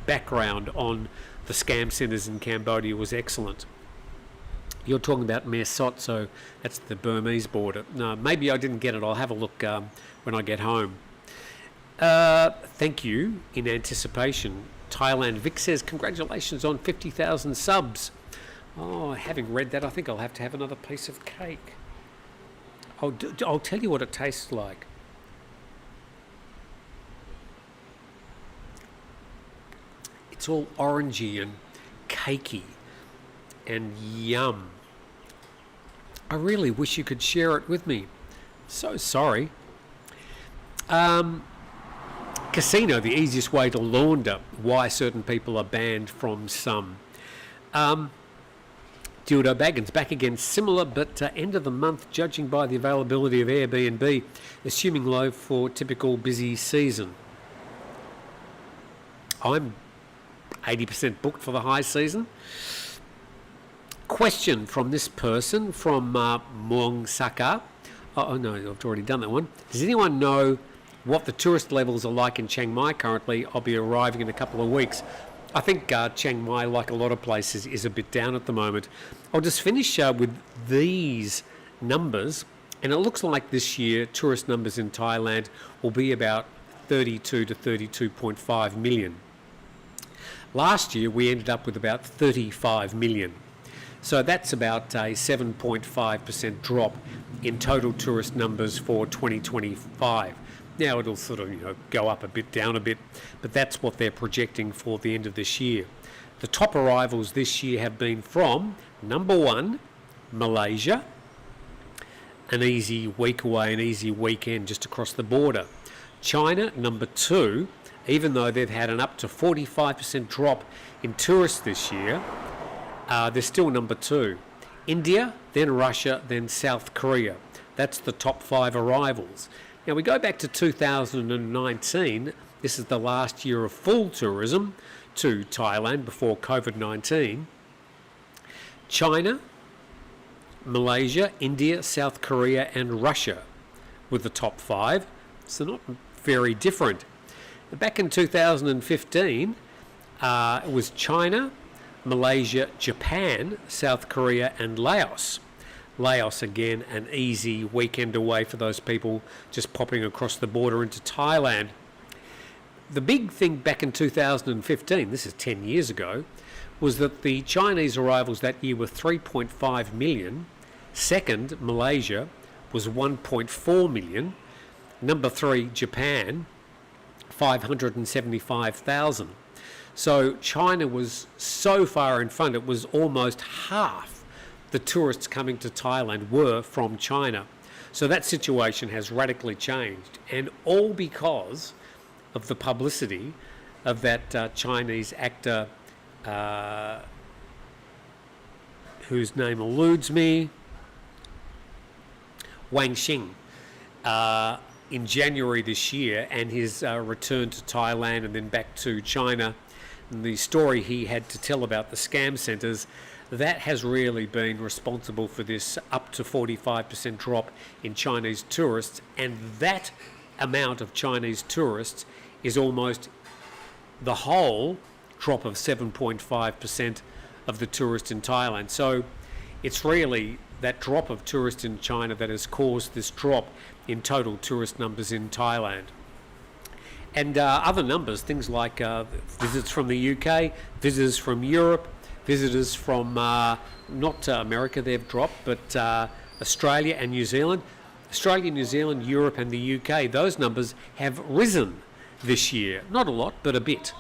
background on the scam centres in Cambodia was excellent. You're talking about Mae Sot, so that's the Burmese border. No, maybe I didn't get it. I'll have a look when I get home. Thank you in anticipation. Thailand Vic says, congratulations on 50,000 subs. Oh, having read that, I think I'll have to have another piece of cake. I'll tell you what it tastes like. It's all orangey and cakey and yum. I really wish you could share it with me. So sorry. Casino, the easiest way to launder why certain people are banned from some. Dildo Baggins, back again, similar, but end of the month, judging by the availability of Airbnb, assuming low for typical busy season. I'm 80% booked for the high season. Question from this person, from Muang Saka. Oh, no, I've already done that one. Does anyone know what the tourist levels are like in Chiang Mai currently? I'll be arriving in a couple of weeks. I think Chiang Mai, like a lot of places, is a bit down at the moment. I'll just finish with these numbers, and it looks like this year tourist numbers in Thailand will be about 32 to 32.5 million. Last year we ended up with about 35 million. So that's about a 7.5% drop in total tourist numbers for 2025. Now it'll sort of go up a bit, down a bit, but that's what they're projecting for the end of this year. The top arrivals this year have been from, number one, Malaysia, an easy week away, an easy weekend just across the border. China, number two, even though they've had an up to 45% drop in tourists this year, they're still number two. India, then Russia, then South Korea. That's the top 5 arrivals. Now we go back to 2019. This is the last year of full tourism to Thailand before COVID-19. China, Malaysia, India, South Korea and Russia were the top 5. So not very different. Back in 2015, it was China, Malaysia, Japan, South Korea and Laos. Laos, again, an easy weekend away for those people just popping across the border into Thailand. The big thing back in 2015, this is 10 years ago, was that the Chinese arrivals that year were 3.5 million. Second, Malaysia, was 1.4 million. Number 3, Japan, 575,000. So China was so far in front, it was almost half the tourists coming to Thailand were from China. So that situation has radically changed, and all because of the publicity of that Chinese actor whose name eludes me, Wang Xing, in January this year, and his return to Thailand and then back to China. And the story he had to tell about the scam centres, that has really been responsible for this up to 45% drop in Chinese tourists, and that amount of Chinese tourists is almost the whole drop of 7.5% of the tourists in Thailand. So it's really that drop of tourists in China that has caused this drop in total tourist numbers in Thailand. And other numbers, things like visits from the UK, visitors from Europe, visitors from not America, they've dropped, but Australia and New Zealand. Australia, New Zealand, Europe and the UK, those numbers have risen this year. Not a lot, but a bit.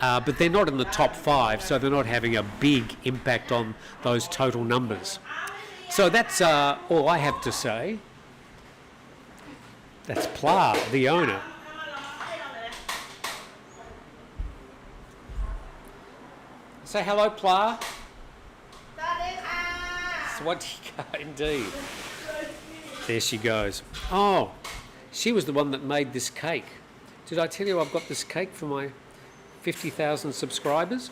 But they're not in the top 5, so they're not having a big impact on those total numbers. So that's all I have to say. That's Pla, the owner. Say hello, Pla. Swadika, indeed. There she goes. Oh, she was the one that made this cake. Did I tell you I've got this cake for my 50,000 subscribers?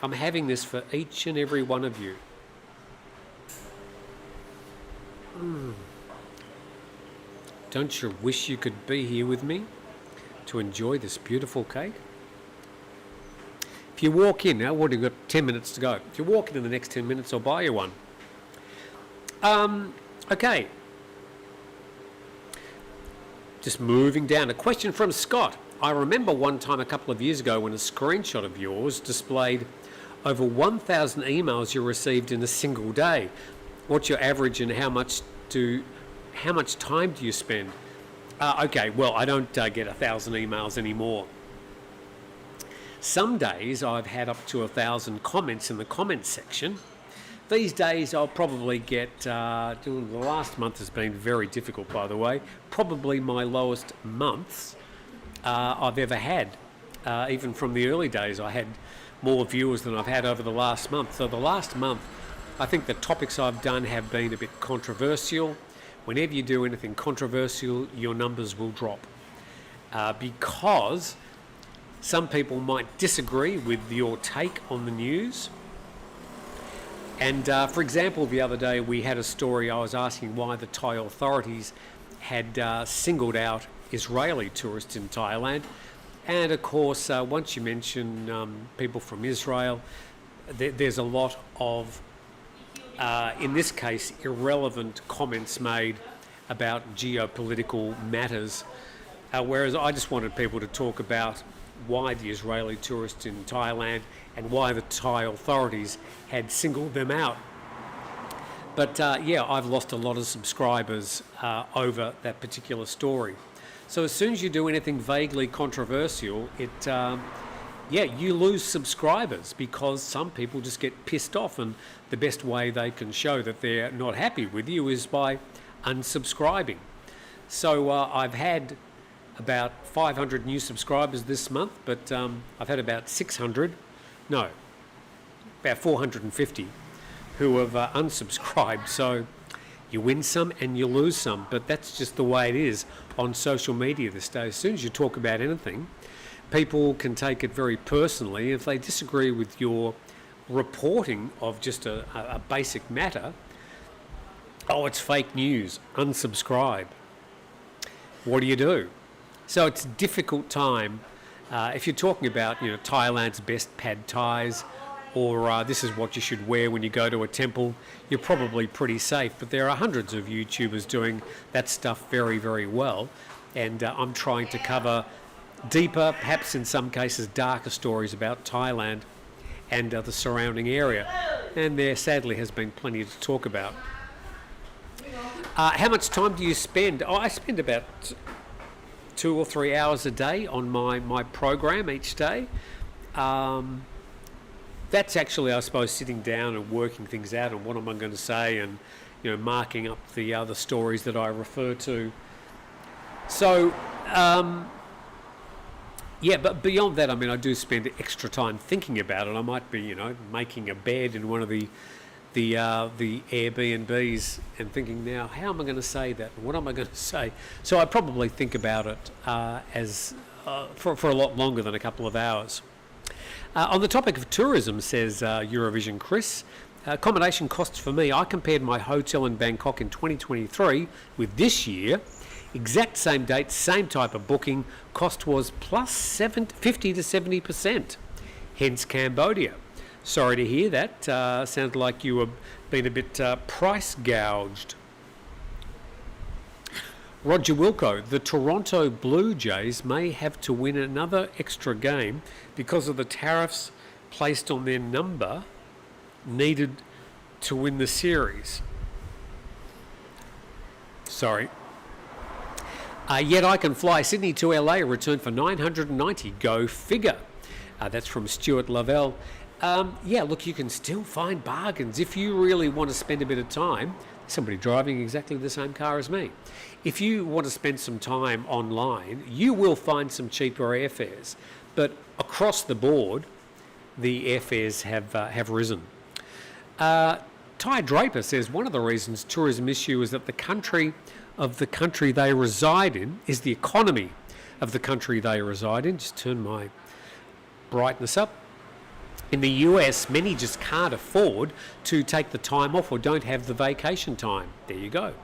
I'm having this for each and every one of you. Don't you wish you could be here with me to enjoy this beautiful cake? If you walk in, now what have you got 10 minutes to go. If you walk in the next 10 minutes, I'll buy you one. Okay. Just moving down. A question from Scott. I remember one time a couple of years ago when a screenshot of yours displayed over 1,000 emails you received in a single day. What's your average and how much time do you spend? Okay, well, I don't get 1,000 emails anymore. Some days I've had up to 1,000 comments in the comments section. These days I'll probably get, the last month has been very difficult, by the way, probably my lowest months I've ever had. Even from the early days I had more viewers than I've had over the last month. So the last month, I think the topics I've done have been a bit controversial. Whenever you do anything controversial, your numbers will drop. Because some people might disagree with your take on the news. And for example, the other day we had a story. I was asking why the Thai authorities had singled out Israeli tourists in Thailand. And of course, once you mention people from Israel, there's a lot of, in this case, irrelevant comments made about geopolitical matters. Whereas I just wanted people to talk about why the Israeli tourists in Thailand and why the Thai authorities had singled them out. But yeah, I've lost a lot of subscribers over that particular story. So as soon as you do anything vaguely controversial, you lose subscribers because some people just get pissed off, and the best way they can show that they're not happy with you is by unsubscribing. So I've had about 500 new subscribers this month, but I've had about 450 who have unsubscribed. So you win some and you lose some, but that's just the way it is on social media this day. As soon as you talk about anything, people can take it very personally. If they disagree with your reporting of just a basic matter, oh, it's fake news, unsubscribe. What do you do? So it's a difficult time. If you're talking about, Thailand's best pad thais, or this is what you should wear when you go to a temple, you're probably pretty safe. But there are hundreds of YouTubers doing that stuff very, very well. And I'm trying to cover deeper, perhaps in some cases darker stories about Thailand and the surrounding area. And there sadly has been plenty to talk about. How much time do you spend? Oh, I spend about 2 or 3 hours a day on my program each day. That's actually, I suppose, sitting down and working things out and what am I going to say, and marking up the other stories that I refer to. So but beyond that, I mean, I do spend extra time thinking about it. I might be making a bed in one of the Airbnbs and thinking, now how am I going to say that? What am I going to say? So I probably think about it for a lot longer than a couple of hours. On the topic of tourism, says Eurovision Chris, accommodation costs for me, I compared my hotel in Bangkok in 2023 with this year, exact same date, same type of booking, cost was plus 50 to 70%, hence Cambodia. Sorry to hear that. Sounds like you were being a bit price gouged. Roger Wilco, the Toronto Blue Jays may have to win another extra game because of the tariffs placed on their number needed to win the series. Sorry. Yet I can fly Sydney to LA, return for $990. Go figure. That's from Stuart Lavelle. Look, you can still find bargains if you really want to spend a bit of time. Somebody driving exactly the same car as me. If you want to spend some time online, you will find some cheaper airfares. But across the board, the airfares have risen. Ty Draper says one of the reasons tourism issue is that the country they reside in is the economy of the country they reside in. Just turn my brightness up. In the US, many just can't afford to take the time off or don't have the vacation time. There you go.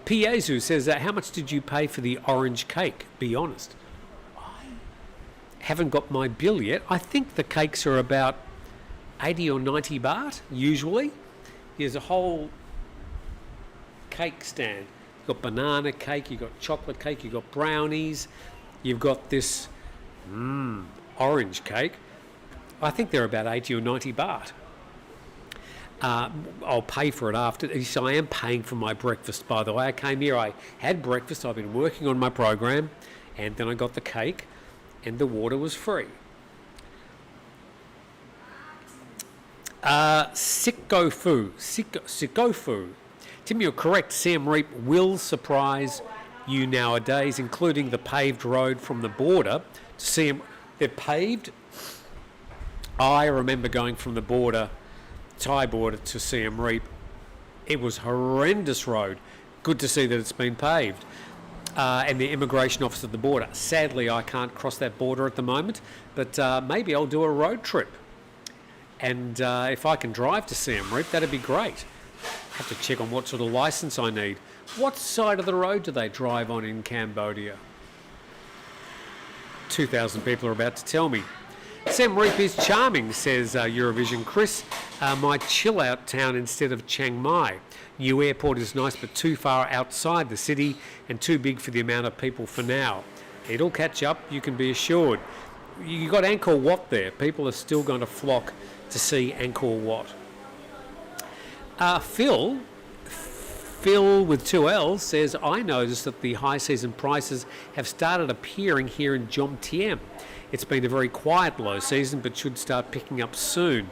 Piezu says, how much did you pay for the orange cake? Be honest. I haven't got my bill yet. I think the cakes are about 80 or 90 baht, usually. Here's a whole cake stand. You've got banana cake, you've got chocolate cake, you've got brownies, you've got this orange cake. I think they're about 80 or 90 baht. I'll pay for it after. So I am paying for my breakfast, by the way. I came here, I had breakfast, I've been working on my program, and then I got the cake, and the water was free. Sikofu. Tim, you're correct. Siem Reap will surprise you nowadays, including the paved road from the border to Siem. They're paved. I remember going from the border, Thai border, to Siem Reap. It was a horrendous road. Good to see that it's been paved. And the immigration office at the border. Sadly, I can't cross that border at the moment, but maybe I'll do a road trip. And if I can drive to Siem Reap, that'd be great. Have to check on what sort of license I need. What side of the road do they drive on in Cambodia? 2,000 people are about to tell me. Siem Reap is charming, says Eurovision Chris. My chill-out town instead of Chiang Mai. New airport is nice, but too far outside the city and too big for the amount of people for now. It'll catch up, you can be assured. You got Angkor Wat there. People are still going to flock to see Angkor Wat. Phil with 2 L's says, I noticed that the high season prices have started appearing here in Jomtien. It's been a very quiet low season, but should start picking up soon.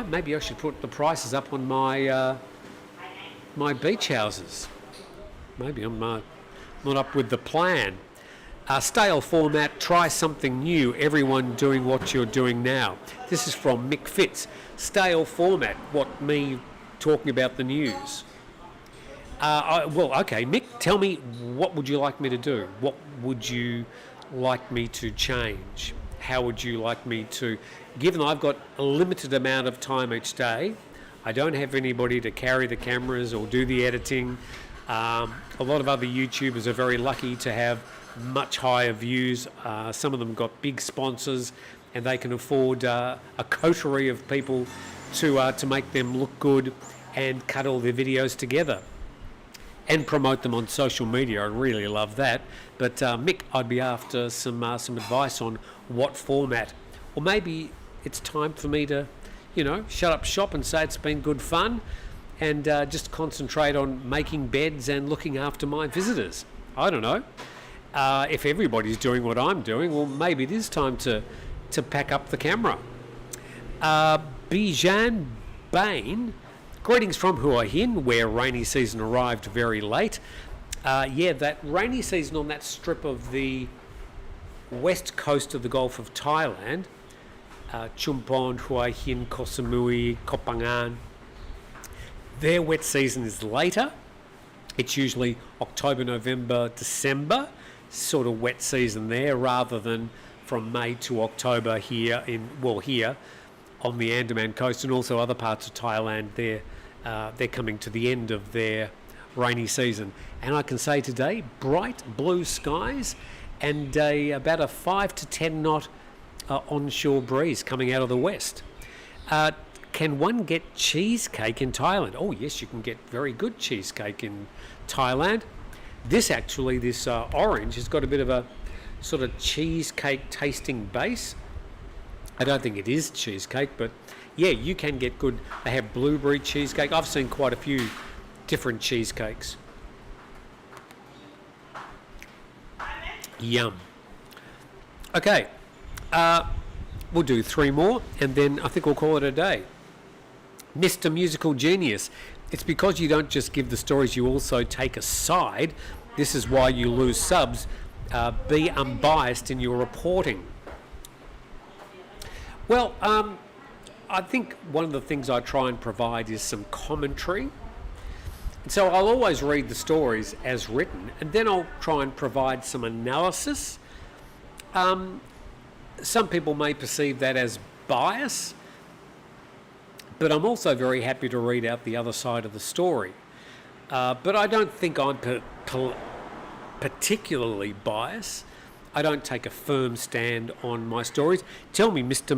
Maybe I should put the prices up on my my beach houses. Maybe I'm not up with the plan. Stale format, try something new, everyone doing what you're doing now. This is from Mick Fitz. Stale format, what, me talking about the news? Okay, Mick, tell me, what would you like me to do? What would you like me to change? How would you like me to, given I've got a limited amount of time each day, I don't have anybody to carry the cameras or do the editing. A lot of other YouTubers are very lucky to have much higher views. Some of them got big sponsors and they can afford a coterie of people to make them look good and cut all their videos together and promote them on social media. I really love that. But Mick, I'd be after some advice on what format. Or maybe it's time for me to, shut up shop and say it's been good fun and just concentrate on making beds and looking after my visitors. I don't know. If everybody's doing what I'm doing, well, maybe it is time to pack up the camera. Bijan Bain, greetings from Hua Hin, where rainy season arrived very late. That rainy season on that strip of the west coast of the Gulf of Thailand, Chumpon, Hua Hin, Koh Samui, Koh Phangan, their wet season is later. It's usually October, November, December, sort of wet season there, rather than from May to October here on the Andaman coast, and also other parts of Thailand. They're coming to the end of their rainy season. And I can say today, bright blue skies and about a 5 to 10 knot onshore breeze coming out of the west. Can one get cheesecake in Thailand? Oh yes, you can get very good cheesecake in Thailand. This orange has got a bit of a sort of cheesecake tasting base. I don't think it is cheesecake, but yeah, you can get good. They have blueberry cheesecake. I've seen quite a few different cheesecakes. Yum. Okay, we'll do 3 more and then I think we'll call it a day. Mr. Musical Genius. It's because you don't just give the stories, you also take a side. This is why you lose subs. Be unbiased in your reporting. Well, I think one of the things I try and provide is some commentary. And so I'll always read the stories as written, and then I'll try and provide some analysis. Some people may perceive that as bias, but I'm also very happy to read out the other side of the story. But I don't think I'm particularly biased. I don't take a firm stand on my stories. Tell me, Mr.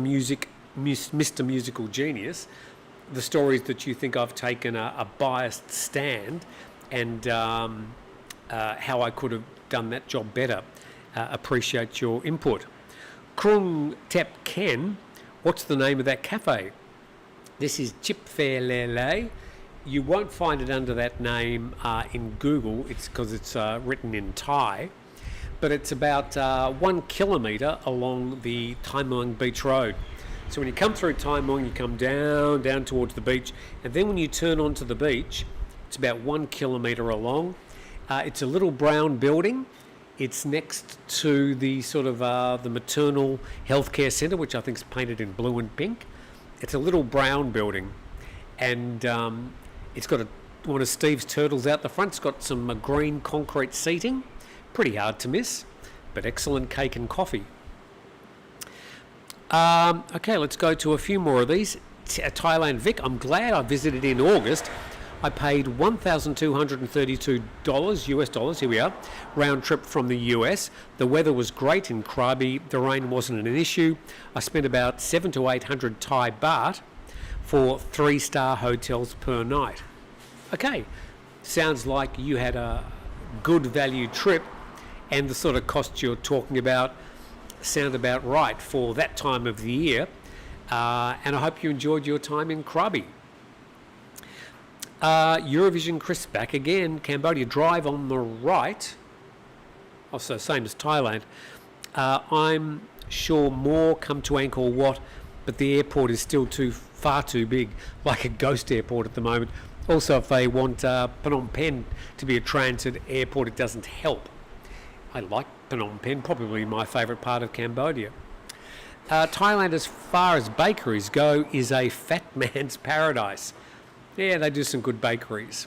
Musical Genius, the stories that you think I've taken a biased stand and how I could have done that job better. Appreciate your input. Krung Tep Ken, what's the name of that cafe? This is Chip Fair Lele. You won't find it under that name in Google. It's because it's written in Thai. But it's about 1 kilometre along the Thai Muang Beach Road. So when you come through Thai Muang, you come down towards the beach. And then when you turn onto the beach, it's about 1 kilometre along. It's a little brown building. It's next to the sort of the maternal healthcare centre, which I think is painted in blue and pink. It's a little brown building, and it's got one of Steve's turtles out the front. It's got some green concrete seating, pretty hard to miss, but excellent cake and coffee. Okay, let's go to a few more of these. Thailand Vic, I'm glad I visited in August. I paid $1,232 US dollars, here we are, round trip from the US. The weather was great in Krabi, the rain wasn't an issue. I spent about 700 to 800 Thai baht for 3-star hotels per night. Okay, sounds like you had a good value trip, and the sort of costs you're talking about sound about right for that time of the year. And I hope you enjoyed your time in Krabi. Eurovision Chris back again. Cambodia Drive on the right. Also same as Thailand. I'm sure more come to Angkor Wat, but the airport is still far too big, like a ghost airport at the moment. Also, if they want Phnom Penh to be a transit airport, it doesn't help. I like Phnom Penh, probably my favourite part of Cambodia. Thailand, as far as bakeries go, is a fat man's paradise. Yeah, they do some good bakeries.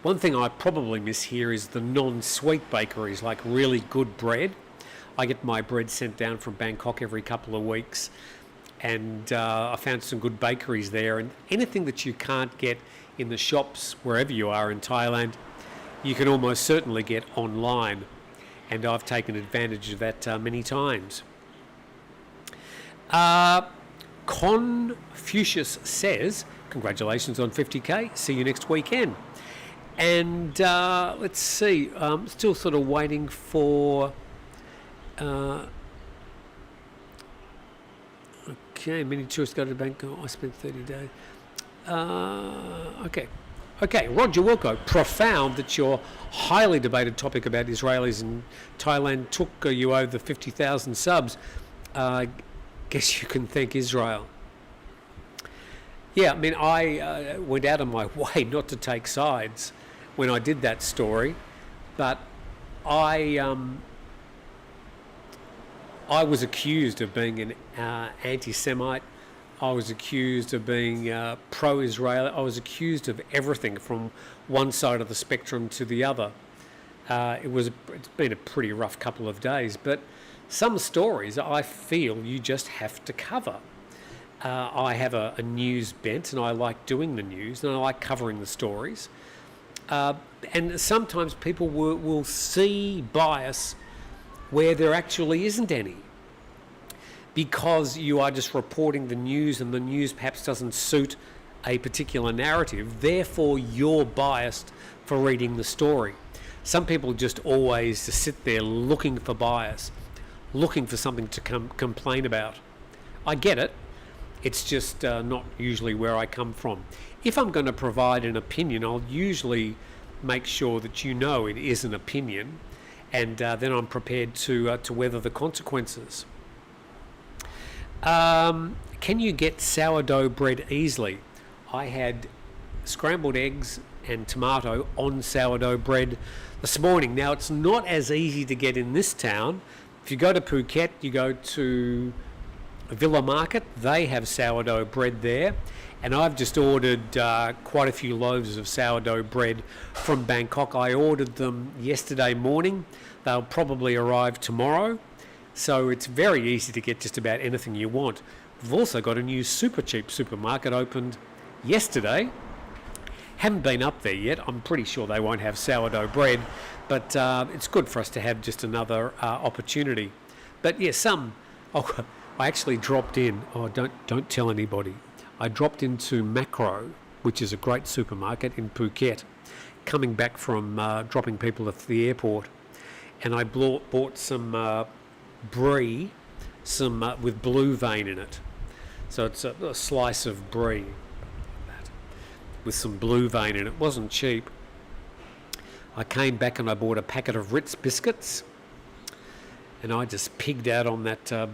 One thing I probably miss here is the non-sweet bakeries, like really good bread. I get my bread sent down from Bangkok every couple of weeks, and I found some good bakeries there. And anything that you can't get in the shops wherever you are in Thailand, you can almost certainly get online. And I've taken advantage of that many times. Confucius says, congratulations on 50k, see you next weekend. And let's see, still sort of waiting for okay, many tourists go to Bangkok. I spent 30 days. Okay, Roger Wilco, profound that your highly debated topic about Israelis in Thailand took you over 50,000 subs. Guess you can thank Israel. Yeah, I mean, I went out of my way not to take sides when I did that story, but I was accused of being an anti-Semite. I was accused of being pro-Israel. I was accused of everything from one side of the spectrum to the other. It's been a pretty rough couple of days, but some stories I feel you just have to cover. I have a news bent, and I like doing the news, and I like covering the stories. And sometimes people will see bias where there actually isn't any, because you are just reporting the news, and the news perhaps doesn't suit a particular narrative. Therefore, you're biased for reading the story. Some people just always just sit there looking for bias, looking for something to complain about. I get it. It's just not usually where I come from. If I'm going to provide an opinion, I'll usually make sure that you know it is an opinion, and then I'm prepared to weather the consequences. Can you get sourdough bread easily? I had scrambled eggs and tomato on sourdough bread this morning. Now, it's not as easy to get in this town. If you go to Phuket, you go to Villa Market, they have sourdough bread there, and I've just ordered quite a few loaves of sourdough bread from Bangkok. I ordered them yesterday morning. They'll probably arrive tomorrow, so it's very easy to get just about anything you want. We've also got a new super cheap supermarket opened yesterday. Haven't been up there yet. I'm pretty sure they won't have sourdough bread, but it's good for us to have just another opportunity. But yes, I actually dropped in. Oh, don't tell anybody. I dropped into Macro, which is a great supermarket in Phuket, coming back from dropping people at the airport, and I bought some brie, with blue vein in it. So it's a slice of brie with some blue vein in it. It wasn't cheap. I came back and I bought a packet of Ritz biscuits, and I just pigged out on that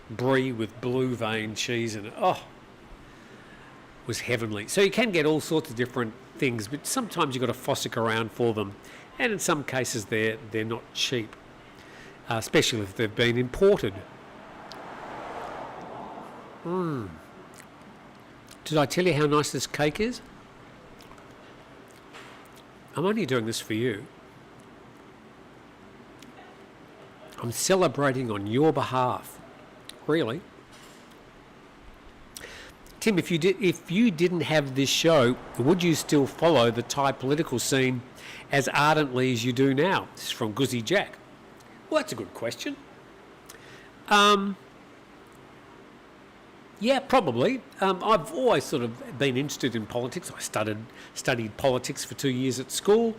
brie with blue vein cheese in it. Oh, it was heavenly. So you can get all sorts of different things, but sometimes you've got to fossick around for them, and in some cases they're not cheap, especially if they've been imported. Did I tell you how nice this cake is? I'm only doing this for you. I'm celebrating on your behalf really. Tim, if you didn't have this show, would you still follow the Thai political scene as ardently as you do now? This is from Guzzy Jack. Well, that's a good question. Yeah, probably. I've always sort of been interested in politics. I studied politics for 2 years at school.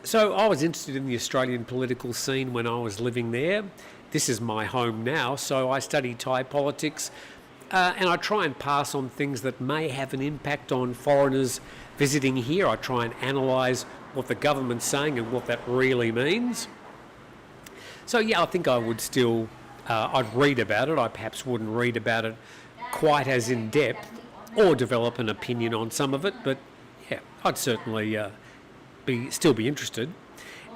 So I was interested in the Australian political scene when I was living there. This is my home now, so I study Thai politics, and I try and pass on things that may have an impact on foreigners visiting here. I try and analyse what the government's saying and what that really means. So yeah, I think I would still, I'd read about it. I perhaps wouldn't read about it quite as in depth or develop an opinion on some of it, but yeah, I'd certainly still be interested.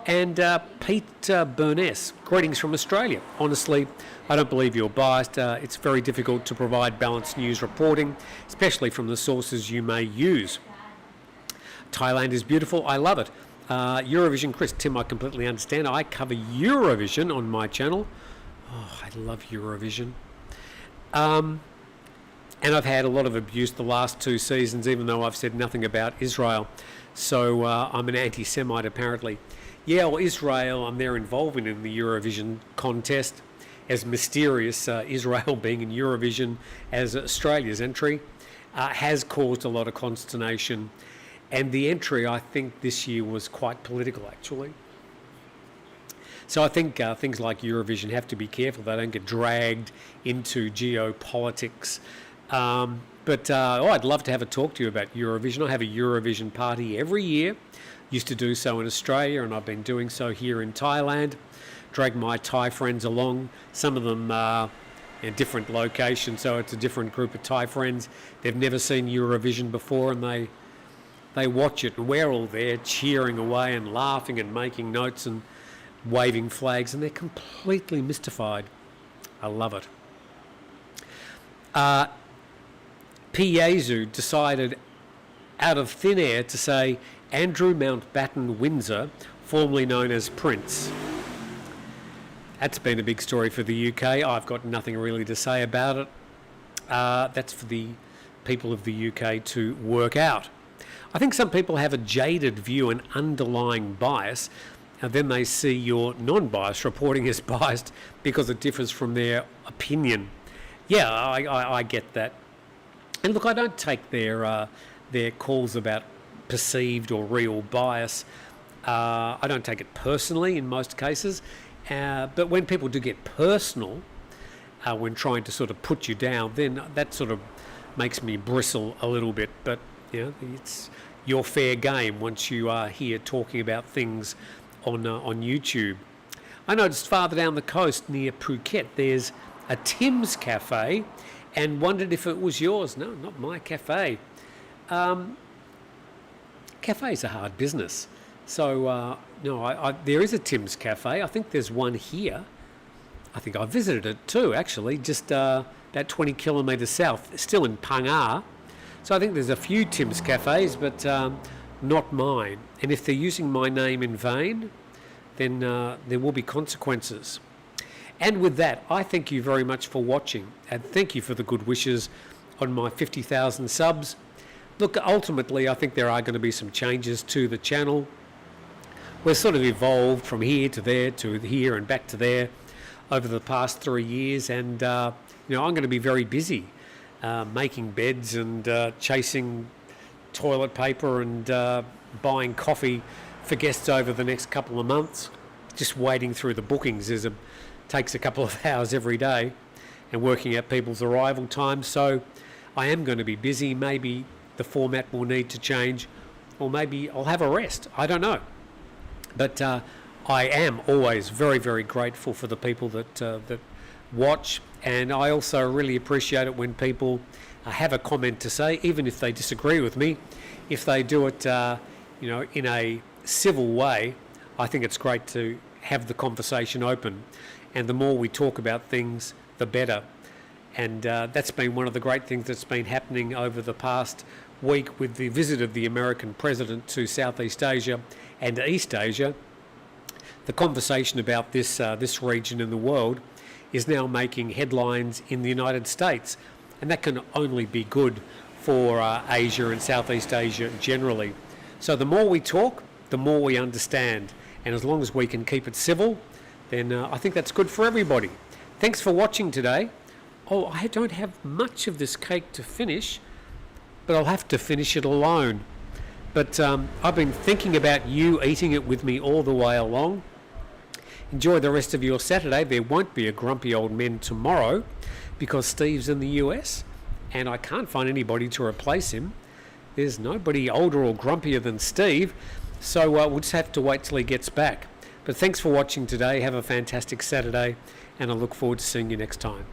And Pete Burness, greetings from Australia. Honestly, I don't believe you're biased. It's very difficult to provide balanced news reporting, especially from the sources you may use. Thailand is beautiful. I love it. Eurovision, Chris, Tim, I completely understand. I cover Eurovision on my channel. Oh, I love Eurovision. And I've had a lot of abuse the last 2 seasons, even though I've said nothing about Israel. So I'm an anti-Semite, apparently. Yeah, well, Israel, they're involving in the Eurovision contest. As mysterious Israel being in Eurovision as Australia's entry has caused a lot of consternation. And the entry, I think, this year was quite political, actually. So I think things like Eurovision have to be careful. They don't get dragged into geopolitics. I'd love to have a talk to you about Eurovision. I have a Eurovision party every year. Used to do so in Australia, and I've been doing so here in Thailand. Drag my Thai friends along. Some of them in different locations, so it's a different group of Thai friends. They've never seen Eurovision before, and they watch it, and we're all there cheering away and laughing and making notes and waving flags, and they're completely mystified. I love it. Piazu decided out of thin air to say Andrew Mountbatten Windsor, formerly known as Prince. That's been a big story for the UK. I've got nothing really to say about it. That's for the people of the UK to work out. I think some people have a jaded view and underlying bias, and then they see your non-biased reporting as biased because it differs from their opinion. Yeah, I get that. And look, I don't take their calls about perceived or real bias. I don't take it personally in most cases. But when people do get personal, when trying to sort of put you down, then that sort of makes me bristle a little bit. But you know, it's your fair game once you are here talking about things on YouTube. I noticed farther down the coast near Phuket, there's a Tim's Cafe, and wondered if it was yours. No, not my cafe. Cafes are hard business. So, no, there is a Tim's Cafe. I think there's one here. I think I visited it too, actually, just about 20 kilometres south, still in PHANG. So I think there's a few Tim's Cafes, but not mine. And if they're using my name in vain, then there will be consequences. And with that, I thank you very much for watching, and thank you for the good wishes on my 50,000 subs. Look, ultimately, I think there are going to be some changes to the channel. We've sort of evolved from here to there to here and back to there over the past 3 years, and I'm going to be very busy making beds and chasing toilet paper and buying coffee for guests over the next couple of months. Just wading through the bookings takes a couple of hours every day, and working out people's arrival times. So I am going to be busy. Maybe the format will need to change, or maybe I'll have a rest. I don't know. But I am always very, very grateful for the people that watch, and I also really appreciate it when people have a comment to say, even if they disagree with me. If they do it, in a civil way, I think it's great to have the conversation open. And the more we talk about things, the better. And that's been one of the great things that's been happening over the past week with the visit of the American president to Southeast Asia and East Asia. The conversation about this region in the world is now making headlines in the United States. And that can only be good for Asia and Southeast Asia generally. So the more we talk, the more we understand. And as long as we can keep it civil, then I think that's good for everybody. Thanks for watching today. Oh, I don't have much of this cake to finish, but I'll have to finish it alone. But I've been thinking about you eating it with me all the way along. Enjoy the rest of your Saturday. There won't be a grumpy old men tomorrow because Steve's in the US and I can't find anybody to replace him. There's nobody older or grumpier than Steve, so we'll just have to wait till he gets back. But thanks for watching today. Have a fantastic Saturday, and I look forward to seeing you next time.